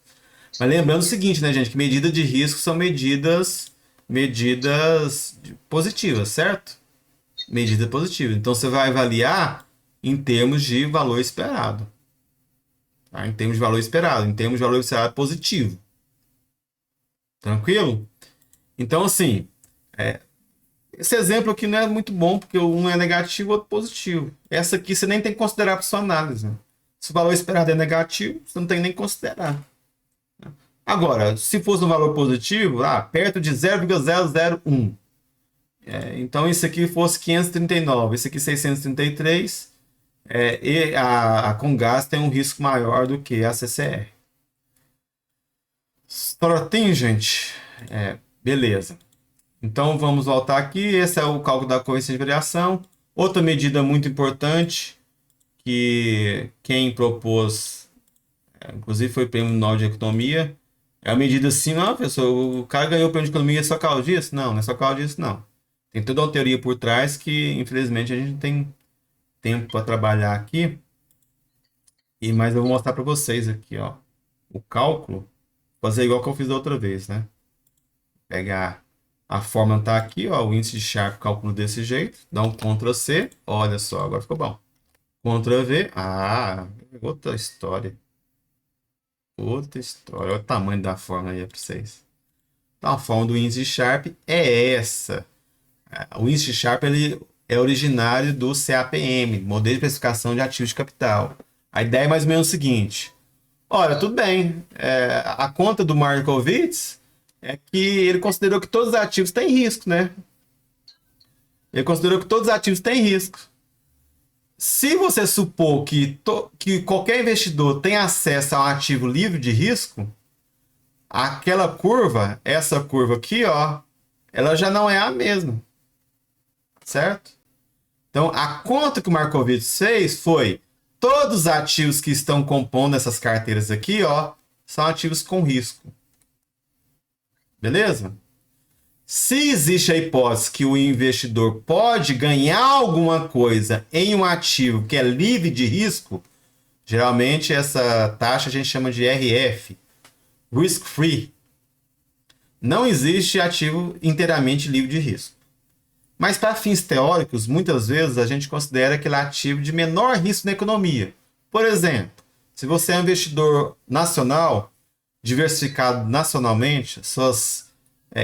Mas lembrando o seguinte, né, gente, que medidas de risco são medidas positivas, certo? Medida positiva. Então você vai avaliar em termos de valor esperado. Tá? Em termos de valor esperado positivo. Tranquilo? Então, assim, esse exemplo aqui não é muito bom, porque um é negativo e o outro positivo. Essa aqui você nem tem que considerar para sua análise. Né? Se o valor esperado é negativo, você não tem nem que considerar. Agora, se fosse um valor positivo, perto de 0,001. Então, isso aqui fosse 539, esse aqui 633, e a Comgás tem um risco maior do que a CCR. Certinho, gente? Beleza. Então, vamos voltar aqui. Esse é o cálculo da coeficiente de variação. Outra medida muito importante que quem propôs, inclusive foi o Prêmio Nobel de Economia, é a medida assim, não, professor, o cara ganhou o Prêmio de Economia só por causa disso? Não, não é só por causa disso, não. Tem toda uma teoria por trás que, infelizmente, a gente não tem tempo para trabalhar aqui. Mas eu vou mostrar para vocês aqui, ó, o cálculo. Vou fazer igual que eu fiz da outra vez, né? Pegar a fórmula tá aqui, ó, o índice de Sharpe, cálculo desse jeito. Dá um Ctrl C, olha só, agora ficou bom. Ctrl V, outra história. Outra história, olha o tamanho da fórmula aí para vocês. Então, a fórmula do índice de Sharpe é essa. O índice de Sharpe ele é originário do CAPM, Modelo de Precificação de Ativos de Capital. A ideia é mais ou menos o seguinte. Olha, tudo bem. A conta do Markowitz é que ele considerou que todos os ativos têm risco, né? Ele considerou que todos os ativos têm risco. Se você supor que qualquer investidor tem acesso a um ativo livre de risco, aquela curva, essa curva aqui, ó, ela já não é a mesma. Certo? Então, a conta que o Markowitz fez foi todos os ativos que estão compondo essas carteiras aqui, ó, são ativos com risco. Beleza? Se existe a hipótese que o investidor pode ganhar alguma coisa em um ativo que é livre de risco, geralmente essa taxa a gente chama de RF, Risk Free. Não existe ativo inteiramente livre de risco. Mas para fins teóricos, muitas vezes a gente considera aquele ativo de menor risco na economia. Por exemplo, se você é um investidor nacional, diversificado nacionalmente, suas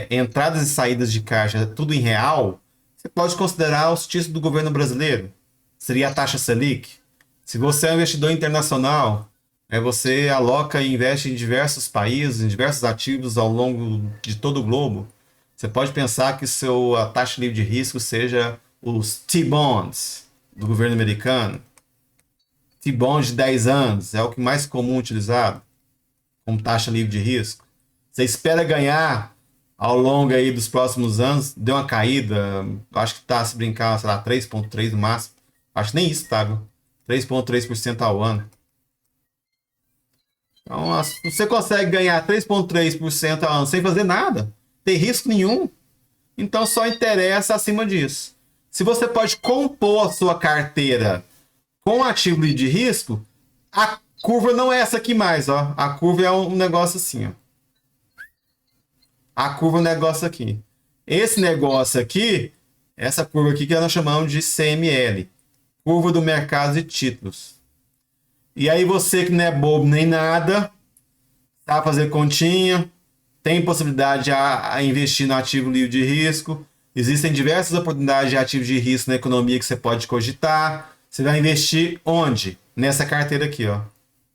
entradas e saídas de caixa tudo em real, você pode considerar os títulos do governo brasileiro. Seria a taxa Selic. Se você é um investidor internacional, você aloca e investe em diversos países, em diversos ativos ao longo de todo o globo. Você pode pensar que a taxa livre de risco seja os T-bonds do governo americano. T-bonds de 10 anos é o que mais comum utilizado como taxa livre de risco. Você espera ganhar ao longo aí dos próximos anos, deu uma caída, acho que está se brincar, sei lá, 3,3% no máximo. Acho que nem isso, tá? 3,3% ao ano. Então, você consegue ganhar 3,3% ao ano sem fazer nada, tem risco nenhum, então só interessa acima disso. Se você pode compor a sua carteira com ativo livre de risco, a curva não é essa aqui mais, ó. A curva é um negócio assim, ó. A curva é um negócio aqui. Esse negócio aqui, essa curva aqui que nós chamamos de CML, curva do mercado de títulos. E aí você que não é bobo nem nada, sabe fazer continha, tem possibilidade a investir no ativo livre de risco. Existem diversas oportunidades de ativos de risco na economia que você pode cogitar. Você vai investir onde? Nessa carteira aqui, ó.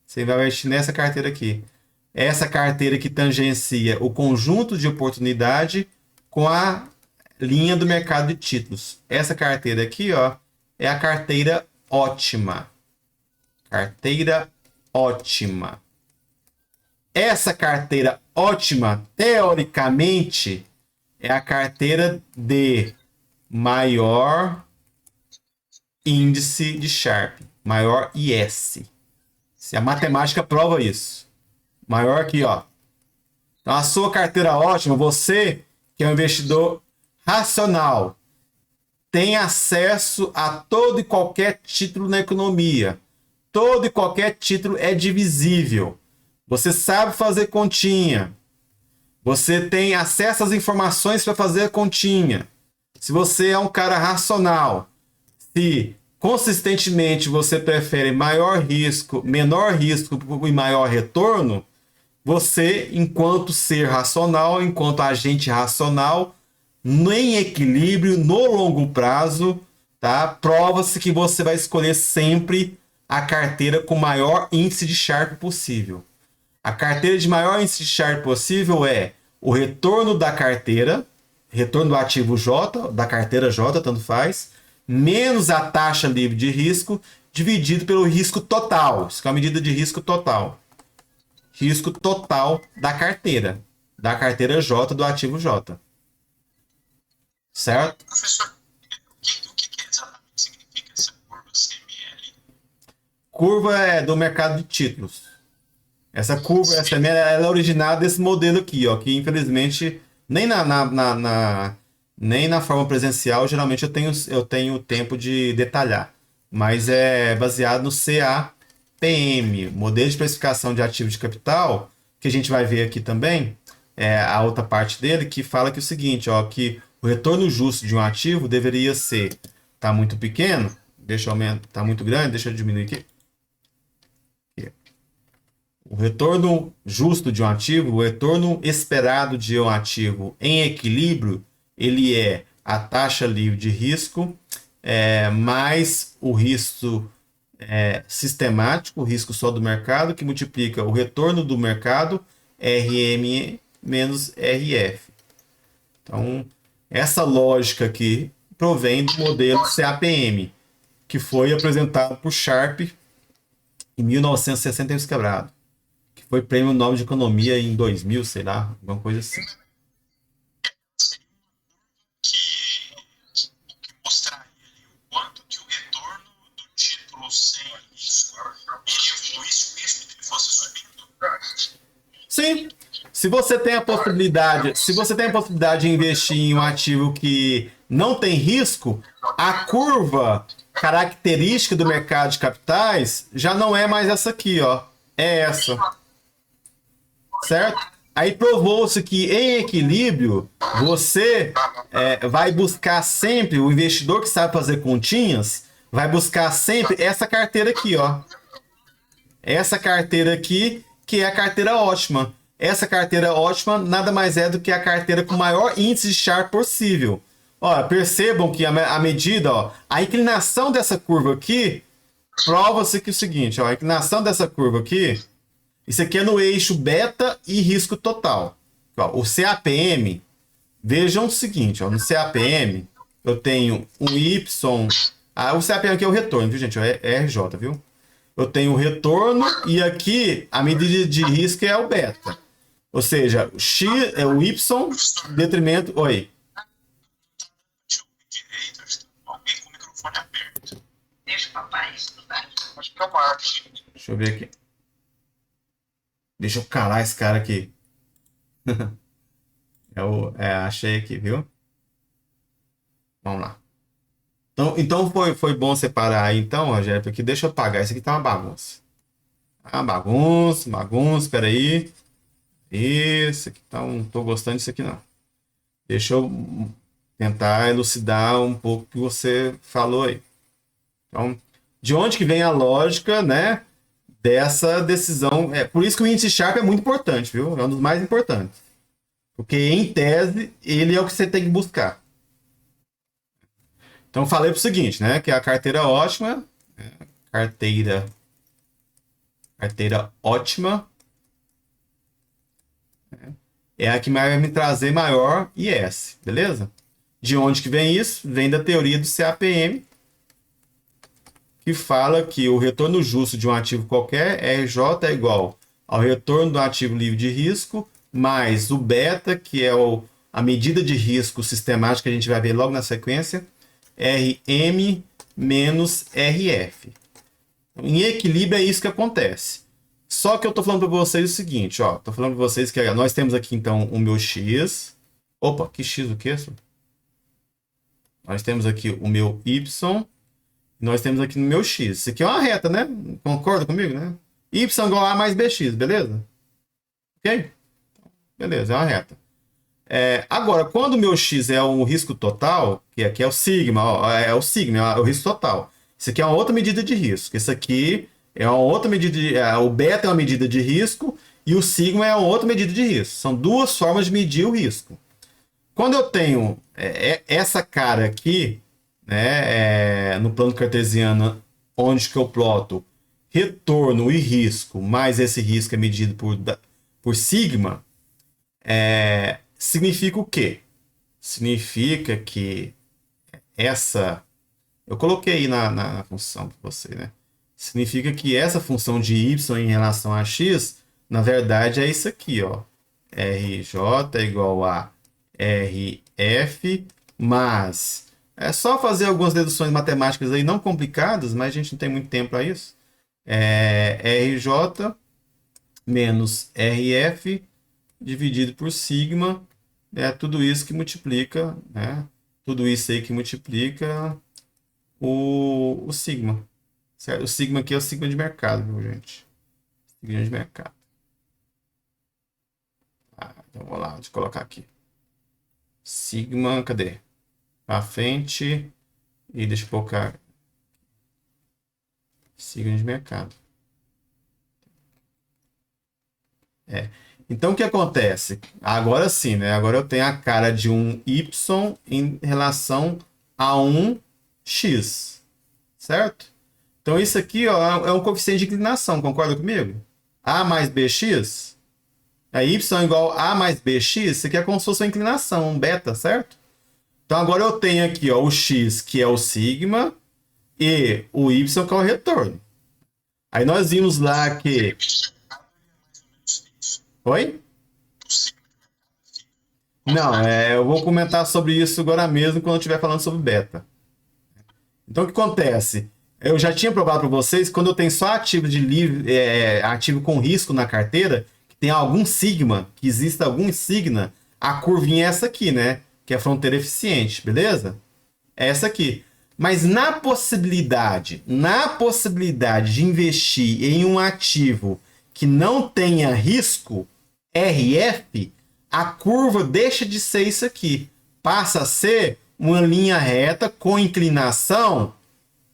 Você vai investir nessa carteira aqui. Essa carteira que tangencia o conjunto de oportunidade com a linha do mercado de títulos. Essa carteira aqui, ó, é a carteira ótima. Carteira ótima. Essa carteira ótima, teoricamente, é a carteira de maior índice de Sharpe, maior IS. Se a matemática prova isso. Maior aqui, ó. Então, a sua carteira ótima, você que é um investidor racional, tem acesso a todo e qualquer título na economia. Todo e qualquer título é divisível. Você sabe fazer continha. Você tem acesso às informações para fazer a continha. Se você é um cara racional, se consistentemente você prefere maior risco, menor risco e maior retorno, você, enquanto ser racional, enquanto agente racional, em equilíbrio, no longo prazo, tá? Prova-se que você vai escolher sempre a carteira com maior índice de Sharpe possível. A carteira de maior índice de Sharpe possível é o retorno da carteira, retorno do ativo J, da carteira J, tanto faz, menos a taxa livre de risco, dividido pelo risco total. Isso é uma medida de risco total. Risco total da carteira J, do ativo J. Certo? Professor, o que exatamente significa essa curva CML? Curva é do mercado de títulos. Essa curva, essa ela é originada desse modelo aqui, ó, que infelizmente nem nem na forma presencial geralmente eu tenho tempo de detalhar, mas é baseado no CAPM, modelo de precificação de ativo de capital, que a gente vai ver aqui também, a outra parte dele, que fala que é o seguinte, ó, que o retorno justo de um ativo deveria ser, tá muito pequeno, deixa eu aumentar, tá muito grande, deixa eu diminuir aqui. O retorno justo de um ativo, o retorno esperado de um ativo em equilíbrio, ele é a taxa livre de risco mais o risco sistemático, o risco só do mercado, que multiplica o retorno do mercado, RM menos RF. Então, essa lógica aqui provém do modelo CAPM, que foi apresentado por Sharpe em 1960 e quebrado. Foi prêmio Nobel de Economia em 2000, sei lá, alguma coisa assim. Que mostraria ali o quanto que o retorno do título sem risco iria evoluir se o risco dele fosse subindo? Sim. Se você tem a possibilidade de investir em um ativo que não tem risco, a curva característica do mercado de capitais já não é mais essa aqui, ó. É essa. Certo? Aí provou-se que em equilíbrio você vai buscar sempre, o investidor que sabe fazer continhas, vai buscar sempre essa carteira aqui, ó. Essa carteira aqui, que é a carteira ótima. Essa carteira ótima nada mais é do que a carteira com maior índice de Sharpe possível. Ó, percebam que a medida, ó, a inclinação dessa curva aqui, prova-se que é o seguinte, ó, a inclinação dessa curva aqui, isso aqui é no eixo beta e risco total. Ó, o CAPM, vejam o seguinte, ó, no CAPM eu tenho um Y, o CAPM aqui é o retorno, viu gente, é RJ, viu? Eu tenho o retorno e aqui a medida de risco é o beta. Ou seja, o X é o Y detrimento... Oi. Alguém com o microfone aberto. Deixa o papai estudar. Acho que é o Marcos. Deixa eu ver aqui. Deixa eu calar esse cara aqui. Achei aqui, viu? Vamos lá. Então foi bom separar aí, então, Rogério, porque deixa eu apagar. Isso aqui tá uma bagunça. Ah, bagunça, peraí. Isso aqui tá, não tô gostando disso aqui, não. Deixa eu tentar elucidar um pouco o que você falou aí. Então, de onde que vem a lógica, né, dessa decisão? É por isso que o índice Sharpe é muito importante, viu? É um dos mais importantes. Porque, em tese, ele é o que você tem que buscar. Então, falei pro seguinte, né, que a carteira ótima, carteira ótima, é a que vai me trazer maior IS, beleza? De onde que vem isso? Vem da teoria do CAPM, que fala que o retorno justo de um ativo qualquer, RJ, é igual ao retorno do ativo livre de risco, mais o beta, que é a medida de risco sistemática que a gente vai ver logo na sequência, RM menos RF. Em equilíbrio é isso que acontece. Só que eu estou falando para vocês o seguinte, ó, tô falando para vocês que nós temos aqui então o meu X. Opa, que X o que? Nós temos aqui o meu Y. Nós temos aqui no meu X. Isso aqui é uma reta, né? Concorda comigo, né? Y igual a mais BX, beleza? Ok? Beleza, é uma reta. Agora, quando o meu X é um risco total, que aqui é o sigma, ó, é o sigma, é o risco total. Isso aqui é uma outra medida de risco. Isso aqui é uma outra medida de... o beta é uma medida de risco e o sigma é uma outra medida de risco. São duas formas de medir o risco. Quando eu tenho essa cara aqui, né, no plano cartesiano, onde que eu ploto retorno e risco, mais esse risco é medido por sigma, significa o quê? Significa que essa... Eu coloquei aí na função para você, né? Significa que essa função de y em relação a x, na verdade, é isso aqui, ó. RJ é igual a RF, mas é só fazer algumas deduções matemáticas aí, não complicadas, mas a gente não tem muito tempo para isso. RJ menos RF dividido por sigma, é tudo isso que multiplica, né? Tudo isso aí que multiplica o sigma. Certo? O sigma aqui é o sigma de mercado, viu, gente? Sigma de mercado. Então vou lá, deixa eu colocar aqui. Sigma, cadê? Pra frente. E deixa eu colocar. Sigma de mercado. Então o que acontece? Agora sim, né? Agora eu tenho a cara de um y em relação a um x. Certo? Então isso aqui, ó, é um coeficiente de inclinação, concorda comigo? A mais bx, y igual a mais bx, isso aqui é como se fosse uma inclinação, um beta, certo? Então agora eu tenho aqui, ó, o x, que é o sigma, e o y, que é o retorno. Aí nós vimos lá que... Oi? Não, eu vou comentar sobre isso agora mesmo quando eu estiver falando sobre beta. Então o que acontece? Eu já tinha provado para vocês, quando eu tenho só ativo de livre, ativo com risco na carteira, que tem algum sigma, que exista algum sigma, a curvinha é essa aqui, né? Que é a fronteira eficiente, beleza? É essa aqui. Mas na possibilidade de investir em um ativo que não tenha risco, RF, a curva deixa de ser isso aqui. Passa a ser uma linha reta com inclinação.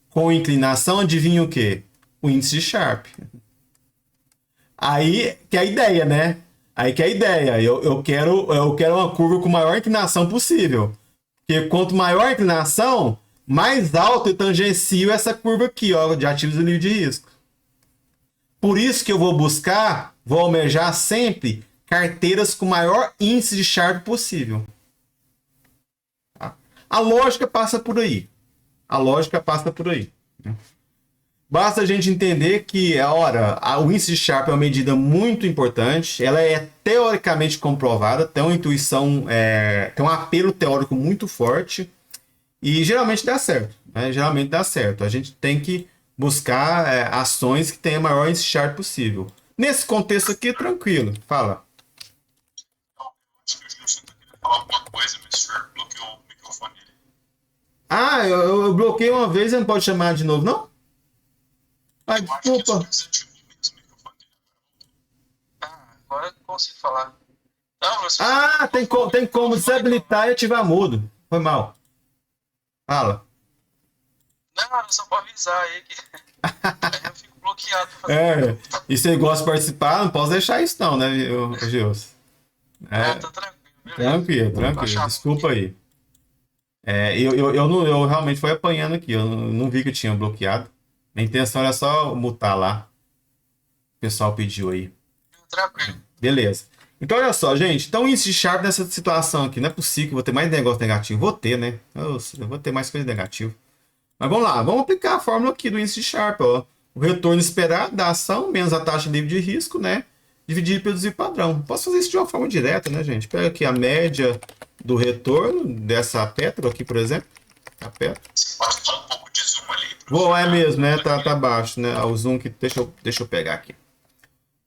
Com inclinação, adivinha o quê? O índice de Sharp. Aí que é a ideia, né? Aí que é a ideia. Eu quero uma curva com maior inclinação possível. Porque quanto maior a inclinação, mais alto eu tangencio essa curva aqui, ó, de ativos livres de risco. Por isso que eu vou almejar sempre carteiras com maior índice de Sharp possível. Tá? A lógica passa por aí. Basta a gente entender que, o índice de Sharp é uma medida muito importante, ela é teoricamente comprovada, tem uma intuição, tem um apelo teórico muito forte e geralmente dá certo. Né? Geralmente dá certo. A gente tem que buscar ações que tenham maior índice de Sharp possível. Nesse contexto aqui, tranquilo. Fala. Acho que o Gilson tá querendo falar alguma coisa, mas o senhor bloqueou o microfone dele. Ah, eu bloqueei uma vez e não pode chamar de novo, não? Ah, Eu acho que desculpa. ele desativou mesmo o microfone dele. Agora eu consigo falar. Não, você... Ah, tem como desabilitar e ativar mudo. Foi mal. Fala. Não, só pra avisar aí que aí eu fico bloqueado pra fazer E você gosta de participar, não posso deixar isso não, né, Gilson? Não, tá tranquilo, beleza. Tranquilo. Desculpa aí. Eu realmente fui apanhando aqui, eu não vi que eu tinha bloqueado. A intenção era só mutar lá. O pessoal pediu aí. Tranquilo. Beleza. Então, olha só, gente. Então, índice de Sharp nessa situação aqui. Não é possível que eu vou ter mais negócio negativo. Vou ter, né? Eu vou ter mais coisa negativa. Mas vamos lá. Vamos aplicar a fórmula aqui do índice de Sharp. Ó. O retorno esperado da ação menos a taxa livre de risco, né? Dividido pelo desvio padrão. Posso fazer isso de uma forma direta, né, gente? Pega aqui a média do retorno dessa Petro aqui, por exemplo. A Petro. Você pode dar um pouco de zoom ali. É mesmo, né? Tá baixo, né? O zoom aqui. Deixa eu pegar aqui.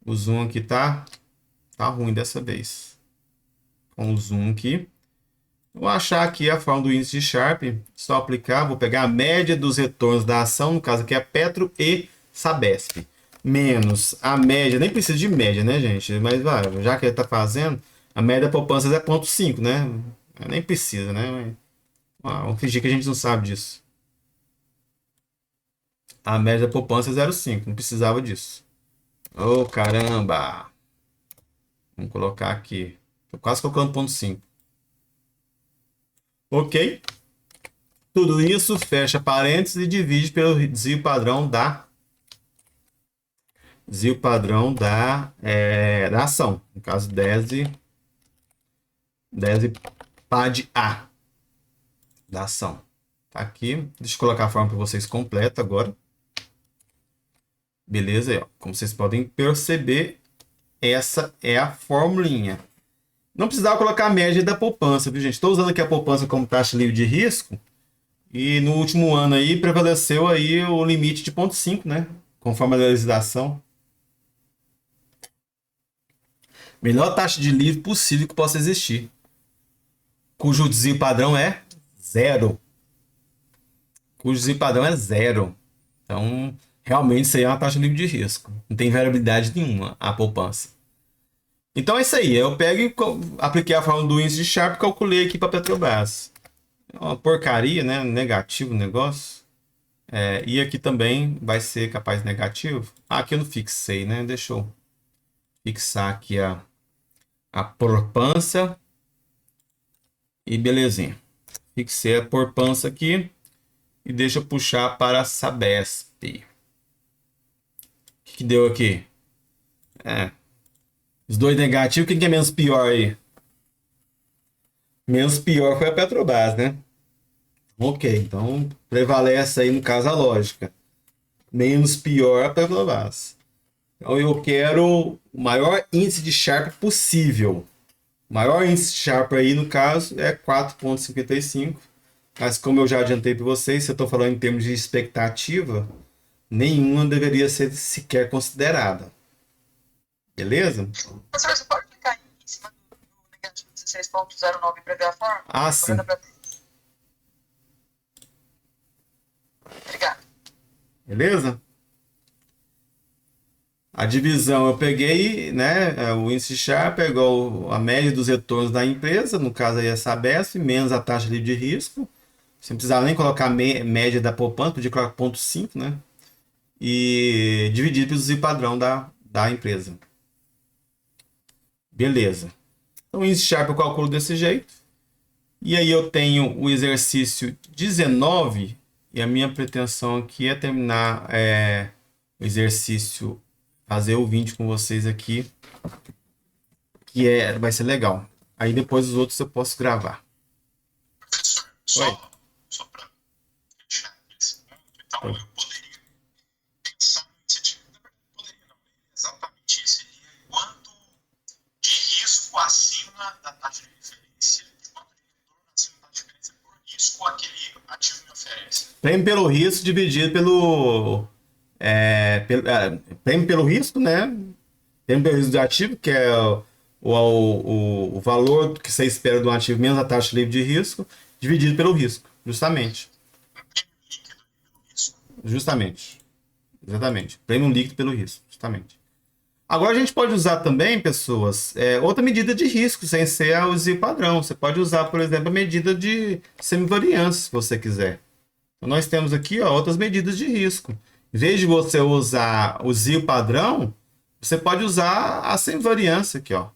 O zoom aqui tá ruim dessa vez. Com o zoom aqui. Vou achar aqui a forma do índice de Sharp. Só aplicar. Vou pegar a média dos retornos da ação. No caso aqui é Petro e Sabesp. Menos a média. Nem precisa de média, né, gente? Mas já que ele tá fazendo, a média da poupança é 0,5, né? Nem precisa, né? Vamos fingir que a gente não sabe disso. A média da poupança é 0,5. Não precisava disso. Ô, caramba! Vamos colocar aqui. Tô quase colocando 0,5. Ok. Tudo isso, fecha parênteses e divide pelo desvio padrão da desvio padrão da ação. No caso, DESE PAD A da ação. Tá aqui. Deixa eu colocar a forma para vocês completa agora. Beleza? Aí, ó. Como vocês podem perceber, essa é a formulinha. Não precisava colocar a média da poupança, viu, gente? Estou usando aqui a poupança como taxa livre de risco. E no último ano aí prevaleceu aí o limite de 0,5, né? Conforme a legislação. Melhor taxa de livre possível que possa existir. Cujo desvio padrão é zero. Cujo desvio padrão é zero. Então, realmente isso aí é uma taxa livre de risco. Não tem variabilidade nenhuma a poupança. Então é isso aí. Eu pego e apliquei a fórmula do índice de Sharpe e calculei aqui para a Petrobras. É uma porcaria, né? Negativo o negócio. E aqui também vai ser capaz negativo. Aqui eu não fixei, né? Deixa eu fixar aqui a poupança. E belezinha. Fixei a poupança aqui. E deixa eu puxar para a Sabesp. O que deu aqui? Os dois negativos, quem que é menos pior aí? Menos pior foi a Petrobras, né? Ok, então prevalece aí no caso a lógica. Menos pior a Petrobras. Então eu quero o maior índice de Sharpe possível. O maior índice de Sharpe aí no caso é 4,55. Mas como eu já adiantei para vocês, se eu estou falando em termos de expectativa, nenhuma deveria ser sequer considerada. Beleza? Professor, você pode clicar em cima do negativo 16.09 para ver a forma? Ah, sim. Obrigado. Beleza? A divisão eu peguei, né? O índice Sharpe pegou a média dos retornos da empresa, no caso aí a Sabesp, menos a taxa livre de risco. Você não precisava nem colocar a média da poupança, podia colocar 0,5, né? E dividir pelo desvio padrão da empresa. Beleza. Então o índice Sharpe eu calculo desse jeito. E aí eu tenho o exercício 19. E a minha pretensão aqui é terminar o exercício, fazer o vídeo com vocês aqui, que vai ser legal. Aí depois os outros eu posso gravar. Professor, só para fechar esse ponto, então eu poderia pensar na iniciativa, na verdade poderia não, exatamente isso, seria quanto de risco acima da taxa de referência, de quanto de retorno acima da taxa de referência por risco aquele ativo me oferece. Prêmio pelo risco dividido prêmio pelo risco, né? Prêmio pelo risco de ativo, que é o valor que você espera de um ativo menos a taxa livre de risco, dividido pelo risco, justamente. Prêmio líquido pelo risco. Justamente. Exatamente. Prêmio líquido pelo risco, justamente. Agora a gente pode usar também, pessoas, outra medida de risco, sem ser o desvio padrão. Você pode usar, por exemplo, a medida de semivariância, se você quiser. Então, nós temos aqui outras medidas de risco. Em vez de você usar o desvio padrão, você pode usar a semivariância aqui, ó.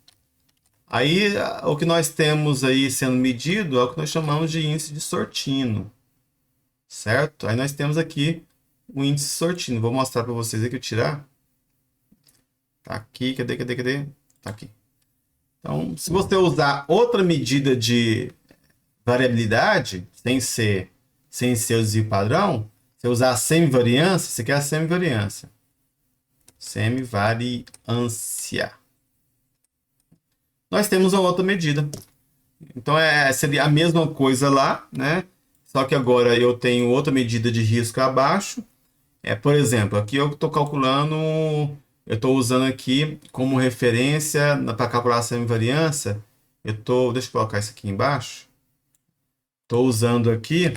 Aí, o que nós temos aí sendo medido é o que nós chamamos de índice de Sortino. Certo? Aí nós temos aqui o índice Sortino. Vou mostrar para vocês aqui, eu tirar. Tá aqui, cadê? Tá aqui. Então, se você usar outra medida de variabilidade, sem ser o desvio padrão, você usar a semivariância, você quer a semivariância. Semivariância. Nós temos uma outra medida. Então, seria a mesma coisa lá, né? Só que agora eu tenho outra medida de risco abaixo. Por exemplo, aqui eu estou calculando, eu estou usando aqui como referência para calcular a semivariância. Deixa eu colocar isso aqui embaixo. Estou usando aqui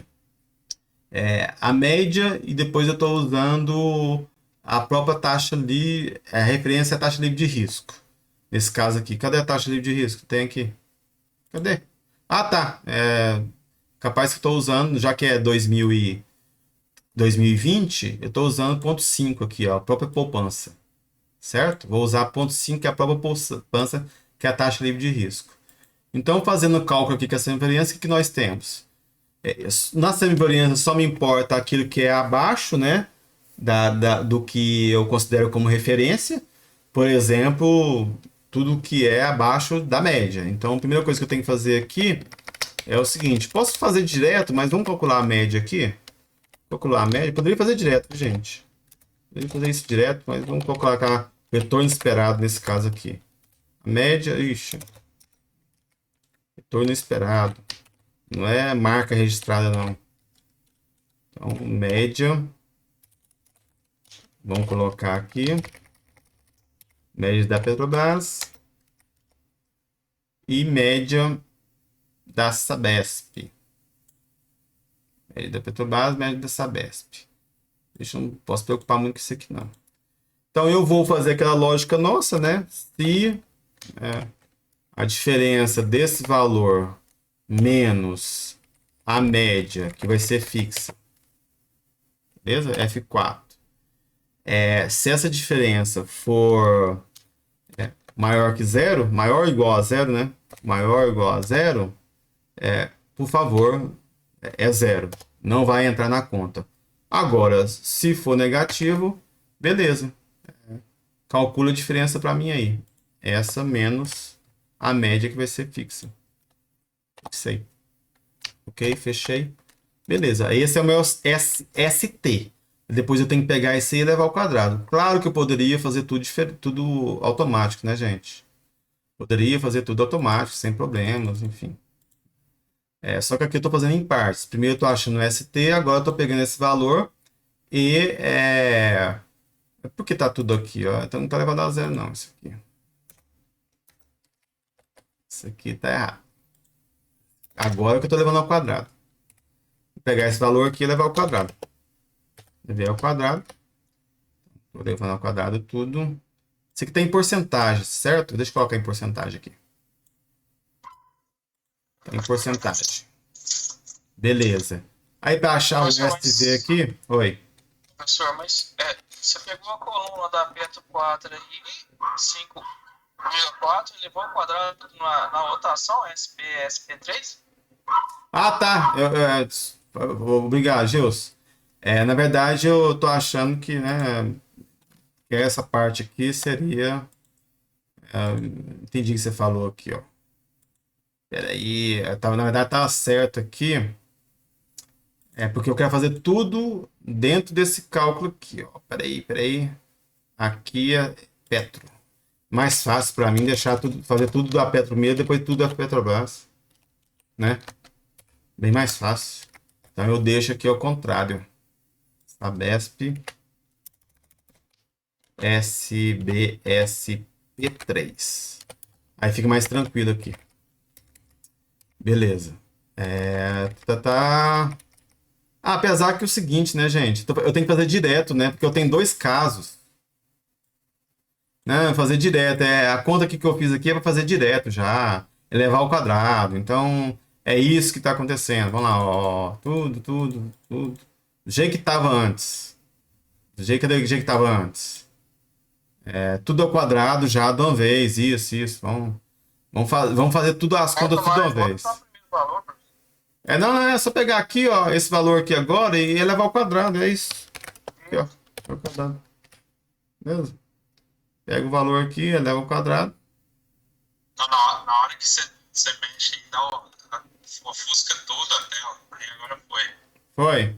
a média e depois eu estou usando a própria taxa ali, a referência à taxa livre de risco. Nesse caso aqui, cadê a taxa livre de risco? Tem aqui. Cadê? Ah, tá. Capaz que eu estou usando, já que é 2020, eu estou usando 0,5 aqui, ó, a própria poupança. Certo? Vou usar 0,5, que é a própria poupança, que é a taxa livre de risco. Então, fazendo o cálculo aqui com a semivariância, o que nós temos? Na semivariância só me importa aquilo que é abaixo, né? do que eu considero como referência. Por exemplo, tudo que é abaixo da média. Então, a primeira coisa que eu tenho que fazer aqui é o seguinte: posso fazer direto, mas vamos calcular a média aqui? Calcular a média, poderia fazer direto, gente. Poderia fazer isso direto, mas vamos colocar retorno esperado nesse caso aqui. A média, ixi. Retorno esperado. Não é marca registrada, não. Então, média. Vamos colocar aqui. Média da Petrobras. E média da Sabesp. Média da Petrobras, média da Sabesp. Eu não posso preocupar muito com isso aqui, não. Então, eu vou fazer aquela lógica nossa, né? Se a diferença desse valor menos a média, que vai ser fixa, beleza? F4. Se essa diferença for maior que zero, maior ou igual a zero, né? Maior ou igual a zero, por favor, é zero. Não vai entrar na conta. Agora, se for negativo, beleza. Calcula a diferença para mim aí. Essa menos a média que vai ser fixa. Fixei. Ok, fechei. Beleza, esse é o meu ST. Depois eu tenho que pegar esse e levar ao quadrado. Claro que eu poderia fazer tudo automático, né, gente? Poderia fazer tudo automático, sem problemas, enfim. Só que aqui eu estou fazendo em partes. Primeiro eu estou achando o ST, agora eu estou pegando esse valor e... porque está tudo aqui, ó. Então não está levado a zero, não, isso aqui. Isso aqui está errado. Agora que eu estou levando ao quadrado. Vou pegar esse valor aqui e levar ao quadrado. Levei ao quadrado. Estou levando ao quadrado tudo. Isso aqui tem porcentagem, certo? Deixa eu colocar em porcentagem aqui. Tem porcentagem. Beleza. Aí para achar o STV aqui... Oi. Professor, mas você pegou a coluna da Petro 4 aí, 5,4 e levou ao quadrado na rotação SP3? Ah, tá. Obrigado, Gilson. Na verdade, eu tô achando que, né, que essa parte aqui seria... entendi o que você falou aqui, ó. Peraí, na verdade estava certo aqui. Porque eu quero fazer tudo dentro desse cálculo aqui, ó. Peraí. Aqui é Petro. Mais fácil para mim fazer tudo da Petro mesmo, depois tudo da Petrobras, né? Bem mais fácil. Então eu deixo aqui ao contrário. Sabesp SBSP3. Aí fica mais tranquilo aqui. Beleza. Apesar que é o seguinte, né, gente? Eu tenho que fazer direto, né? Porque eu tenho dois casos. Né? Fazer direto. A conta aqui que eu fiz aqui é para fazer direto já. Elevar ao quadrado. Então, é isso que está acontecendo. Vamos lá, ó. Tudo. Do jeito que estava antes. Do jeito que estava antes. Tudo ao quadrado já de uma vez. Isso. Vamos fazer tudo as contas tudo de uma vez. Não, é só pegar aqui, ó, esse valor aqui agora e elevar ao quadrado, é isso. Aqui, ó, ao quadrado. Beleza? Pega o valor aqui, eleva ao quadrado. Então, na hora que você mexe e ofusca tudo até, ó, aí agora foi. Foi. Deixa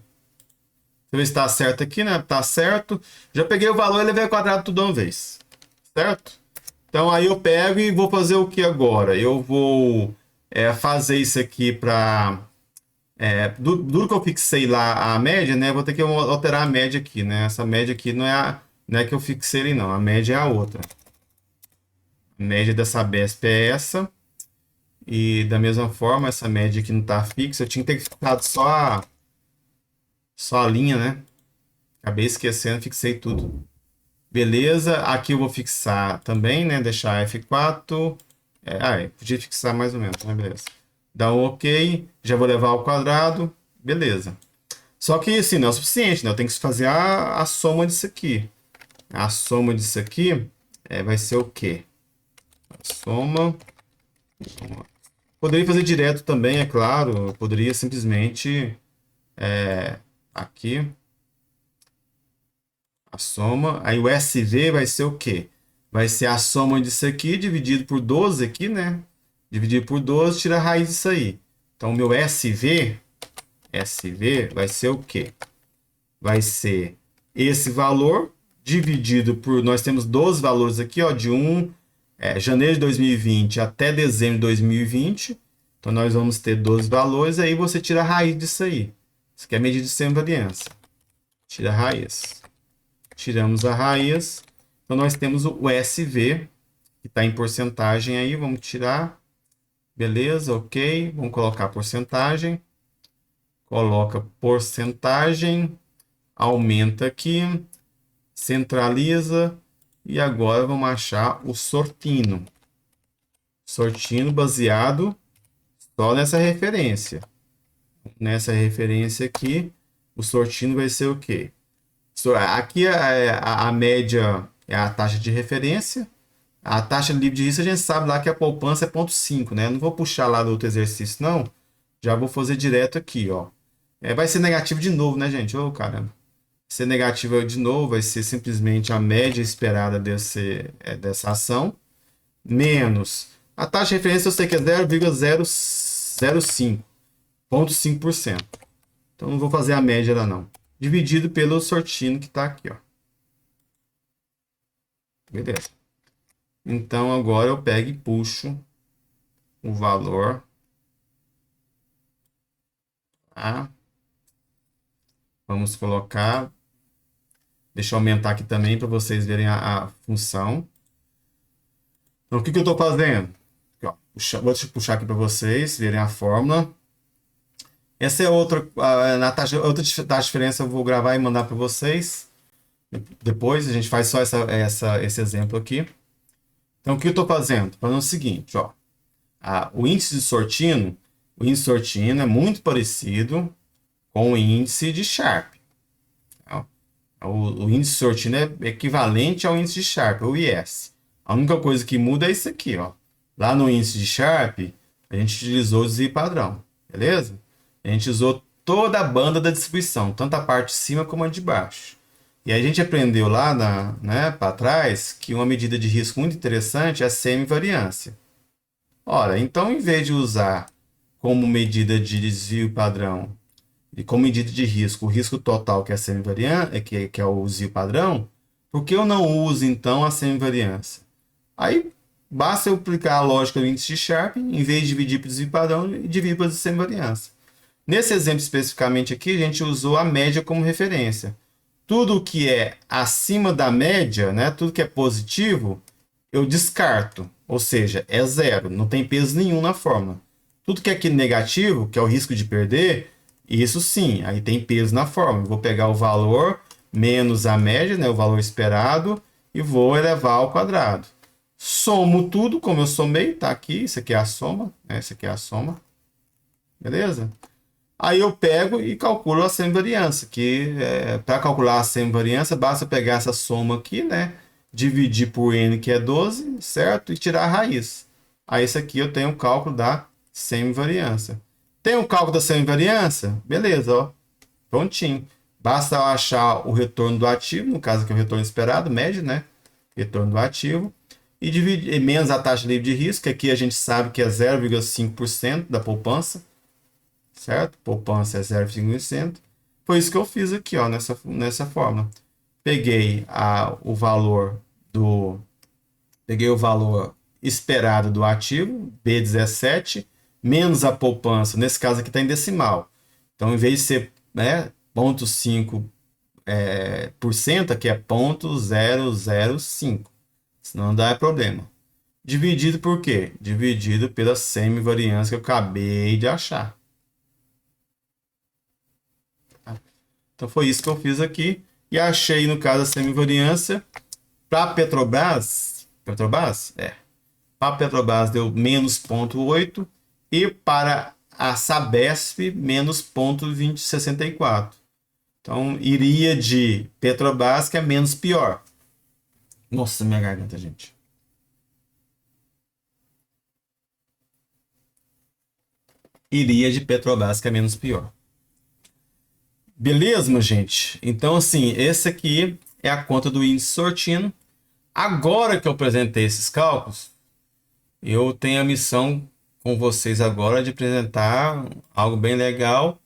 eu ver se tá certo aqui, né? Tá certo. Já peguei o valor e elevei ao quadrado tudo de uma vez. Certo? Então aí eu pego e vou fazer o que agora? Eu vou fazer isso aqui para... duro que eu fixei lá a média, né? Vou ter que alterar a média aqui, né? Essa média aqui não é que eu fixei ali, não. A média é a outra. A média dessa Sabesp é essa. E da mesma forma, essa média aqui não está fixa. Eu tinha que ter fixado só a linha, né? Acabei esquecendo, fixei tudo. Beleza. Aqui eu vou fixar também, né? Deixar F4. Podia fixar mais ou menos, né? Beleza. Dá um OK. Já vou levar ao quadrado. Beleza. Só que assim, não é o suficiente, né? Eu tenho que fazer a soma disso aqui. A soma disso aqui vai ser o quê? A soma... Poderia fazer direto também, é claro. Eu poderia simplesmente... aqui... A soma, aí o SV vai ser o quê? Vai ser a soma disso aqui dividido por 12 aqui, né? Dividido por 12, tira a raiz disso aí. Então, o meu SV vai ser o quê? Vai ser esse valor dividido por... Nós temos 12 valores aqui, ó, de janeiro de 2020 até dezembro de 2020. Então, nós vamos ter 12 valores, aí você tira a raiz disso aí. Isso aqui é a medida de semivariância. Tira a raiz. Tiramos a raiz. Então, nós temos o SV, que está em porcentagem aí. Vamos tirar. Beleza, ok. Vamos colocar a porcentagem. Coloca porcentagem. Aumenta aqui. Centraliza. E agora vamos achar o sortino. Sortino baseado só nessa referência. Nessa referência aqui, o sortino vai ser o quê? Aqui a média é a taxa de referência. A taxa livre de risco a gente sabe lá que a poupança é 0,5, né? Não vou puxar lá do outro exercício, não. Já vou fazer direto aqui, ó. Vai ser negativo de novo, né, gente? Ô, caramba. Ser negativo de novo vai ser simplesmente a média esperada dessa ação, menos a taxa de referência, eu sei que é 0,005, 0,5%. Então, não vou fazer a média lá, não. Dividido pelo sortino que está aqui, ó. Beleza. Então, agora eu pego e puxo o valor. Tá? Vamos colocar. Deixa eu aumentar aqui também para vocês verem a função. Então, o que eu estou fazendo? Aqui, ó, vou puxar aqui para vocês verem a fórmula. Essa é outra taxa de diferença, eu vou gravar e mandar para vocês. Depois a gente faz só esse exemplo aqui. Então, o que eu estou fazendo? Estou fazendo o seguinte, ó. O índice de Sortino é muito parecido com o índice de Sharpe. O índice de Sortino é equivalente ao índice de Sharpe, o IS. A única coisa que muda é isso aqui, ó. Lá no índice de Sharpe, a gente utilizou o desvio padrão, beleza? A gente usou toda a banda da distribuição, tanto a parte de cima como a de baixo. E aí a gente aprendeu lá para trás que uma medida de risco muito interessante é a semivariância. Ora, então, em vez de usar como medida de desvio padrão e como medida de risco o risco total, que é a semivariância, que é o desvio padrão, por que eu não uso, então, a semivariância? Aí, basta eu aplicar a lógica do índice de Sharpe, em vez de dividir para o desvio padrão, e dividir para a semivariância. Nesse exemplo especificamente aqui, a gente usou a média como referência. Tudo que é acima da média, né, tudo que é positivo, eu descarto. Ou seja, é zero, não tem peso nenhum na fórmula. Tudo que é aqui negativo, que é o risco de perder, isso sim, aí tem peso na fórmula. Eu vou pegar o valor menos a média, né, o valor esperado, e vou elevar ao quadrado. Somo tudo, como eu somei, tá aqui, isso aqui é a soma, né, isso aqui é a soma. Beleza? Aí eu pego e calculo a semivariância, que para calcular a semivariância, basta pegar essa soma aqui, né? Dividir por n, que é 12, certo? E tirar a raiz. Aí esse aqui eu tenho o cálculo da semivariância. Tem o cálculo da semivariância? Beleza, ó. Prontinho. Basta eu achar o retorno do ativo, no caso aqui é o retorno esperado, médio, né? Retorno do ativo. E dividir menos a taxa livre de risco, que aqui a gente sabe que é 0,5% da poupança. Certo? Poupança é 0,5%. Foi isso que eu fiz aqui, ó, nessa fórmula. Peguei o valor esperado do ativo, B17, menos a poupança. Nesse caso aqui está em decimal. Então, em vez de ser 0,5%, aqui é 0,005. Senão dá problema. Dividido por quê? Dividido pela semivariância que eu acabei de achar. Então foi isso que eu fiz aqui. E achei, no caso, a semivariância. Para a Petrobras, para a Petrobras deu menos 0,8 e para a Sabesp menos 0,2064. Então iria de Petrobras, que é menos pior. Nossa, minha garganta, gente. Iria de Petrobras, que é menos pior. Beleza, gente? Então, assim, esse aqui é a conta do índice sortino. Agora que eu apresentei esses cálculos, eu tenho a missão com vocês agora de apresentar algo bem legal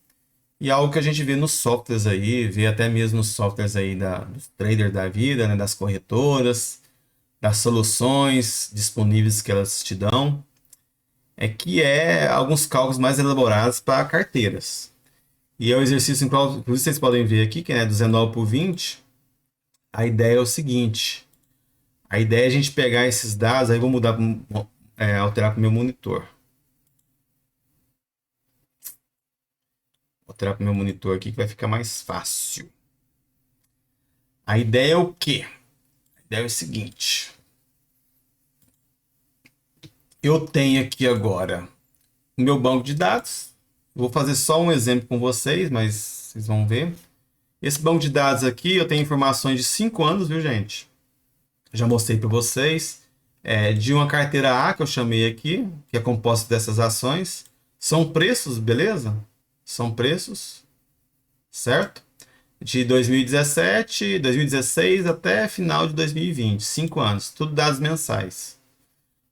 e algo que a gente vê nos softwares aí, vê até mesmo nos softwares aí dos traders da vida, né, das corretoras, das soluções disponíveis que elas te dão, que é alguns cálculos mais elaborados para carteiras. E é o exercício, inclusive vocês podem ver aqui, que é 19 por 20. A ideia é o seguinte, a ideia é a gente pegar esses dados, aí vou mudar, alterar para o meu monitor. Vou alterar para o meu monitor aqui que vai ficar mais fácil. A ideia é o quê? A ideia é o seguinte. Eu tenho aqui agora o meu banco de dados. Vou fazer só um exemplo com vocês, mas vocês vão ver. Esse banco de dados aqui, eu tenho informações de 5 anos, viu, gente? Já mostrei para vocês. De uma carteira A que eu chamei aqui, que é composta dessas ações. São preços, beleza? São preços, certo? De 2017, 2016 até final de 2020. 5 anos, tudo dados mensais.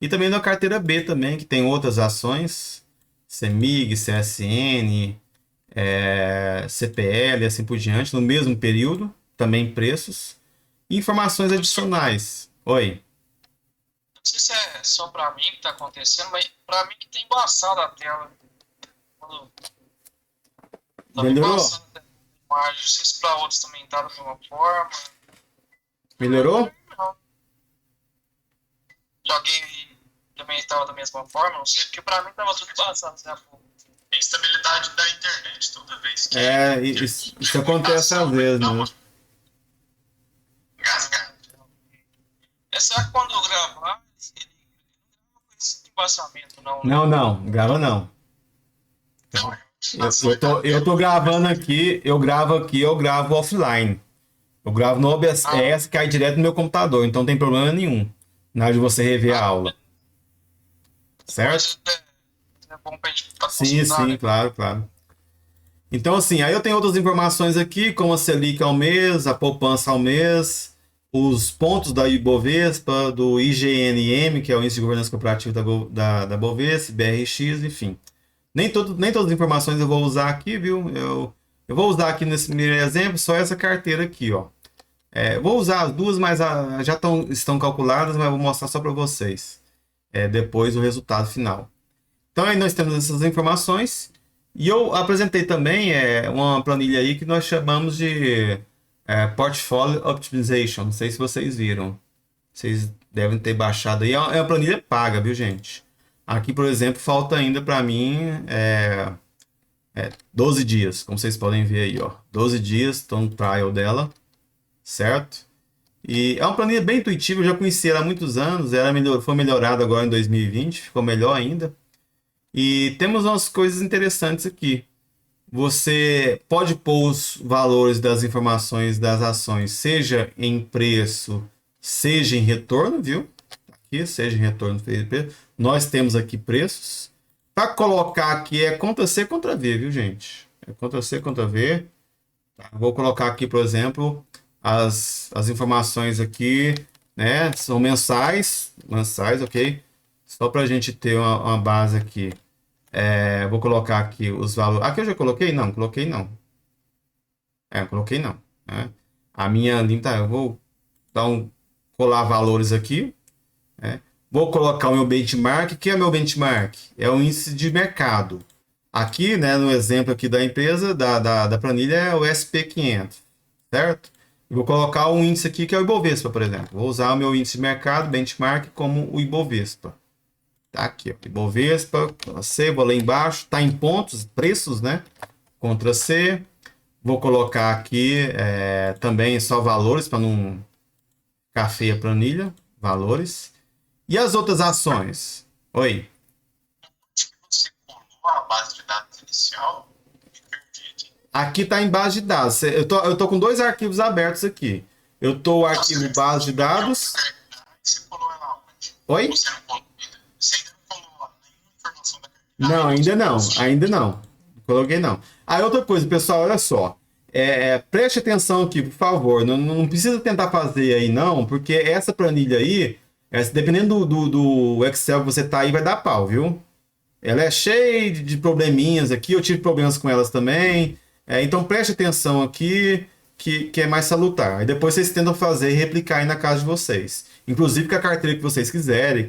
E também na carteira B também, que tem outras ações. CEMIG, CSN, CPL, assim por diante, no mesmo período, também preços. E informações adicionais. Oi. Não sei se é só pra mim que tá acontecendo, mas pra mim que tem embaçado a tela. Tá Melhorou? embaçado a imagem. Não sei se pra outros também tá da mesma forma. Melhorou? Não. De alguém também estava da mesma forma, não sei, porque pra mim tava tudo embaçado até há pouco. A instabilidade da internet toda vez que... Isso acontece às vezes, né? Engasgado. Será que quando eu gravar, ele não grava com esse embaçamento, não? Né? Não, grava não. Então, Eu tô gravando aqui, eu gravo offline. Eu gravo no OBS, cai direto no meu computador, então não tem problema nenhum na hora de você rever a aula. Certo? Mas é bom pra gente ficar Sim, concentrado, né? claro. Então, assim, aí eu tenho outras informações aqui, como a Selic ao mês, a poupança ao mês, os pontos da Ibovespa, do IGNM, que é o Índice de Governança Corporativa da Bovespa, BRX, enfim. Nem todas as informações eu vou usar aqui, viu? Eu vou usar aqui nesse primeiro exemplo só essa carteira aqui, ó. Vou usar as duas, mas já estão calculadas, mas eu vou mostrar só para vocês. Depois o resultado final. Então aí nós temos essas informações. E eu apresentei também uma planilha aí que nós chamamos de Portfolio Optimization. Não sei se vocês viram. Vocês devem ter baixado aí. É uma planilha paga, viu, gente? Aqui, por exemplo, falta ainda para mim 12 dias, como vocês podem ver aí, ó. 12 dias, estou no trial dela, certo? E é uma planilha bem intuitiva, eu já conheci ela há muitos anos, foi melhorada agora em 2020, ficou melhor ainda. E temos umas coisas interessantes aqui. Você pode pôr os valores das informações das ações, seja em preço, seja em retorno, viu? Aqui, seja em retorno. Nós temos aqui preços. Para colocar aqui é contra C, contra V, viu, gente? É contra C, contra V. Tá, vou colocar aqui, por exemplo, as informações aqui, né? São mensais, ok? Só para a gente ter uma base aqui. Vou colocar aqui os valores. Aqui eu já coloquei? Não, coloquei não. Coloquei não. Né? A minha linha tá. Eu vou colar valores aqui. Vou colocar o meu benchmark. O que é meu benchmark? É o índice de mercado. Aqui, né, no exemplo aqui da empresa, da planilha, é o SP500. Certo? Eu vou colocar um índice aqui que é o Ibovespa, por exemplo. Vou usar o meu índice de mercado, benchmark, como o Ibovespa. Tá aqui, ó. Ibovespa, C, vou lá embaixo, tá em pontos, preços, né? Ctrl C. Vou colocar aqui também só valores, para não ficar feia a planilha. Valores. E as outras ações? Oi. Você colou a base de dados inicial? Me perdi. Aqui tá em base de dados. Eu tô com dois arquivos abertos aqui. Eu tô o arquivo base de dados. Você colou ela onde? Oi? Você não colou ainda? Você ainda não colou nenhuma informação da carteira? Não, ainda não. Ainda não. Coloquei não. Aí outra coisa, pessoal, olha só. Preste atenção aqui, por favor. Não precisa tentar fazer aí, não, porque essa planilha aí, dependendo do Excel que você tá aí, vai dar pau, viu? Ela é cheia de probleminhas aqui, eu tive problemas com elas também. Então preste atenção aqui, que é mais salutar. Aí depois vocês tentam fazer e replicar aí na casa de vocês. Inclusive com a carteira que vocês quiserem.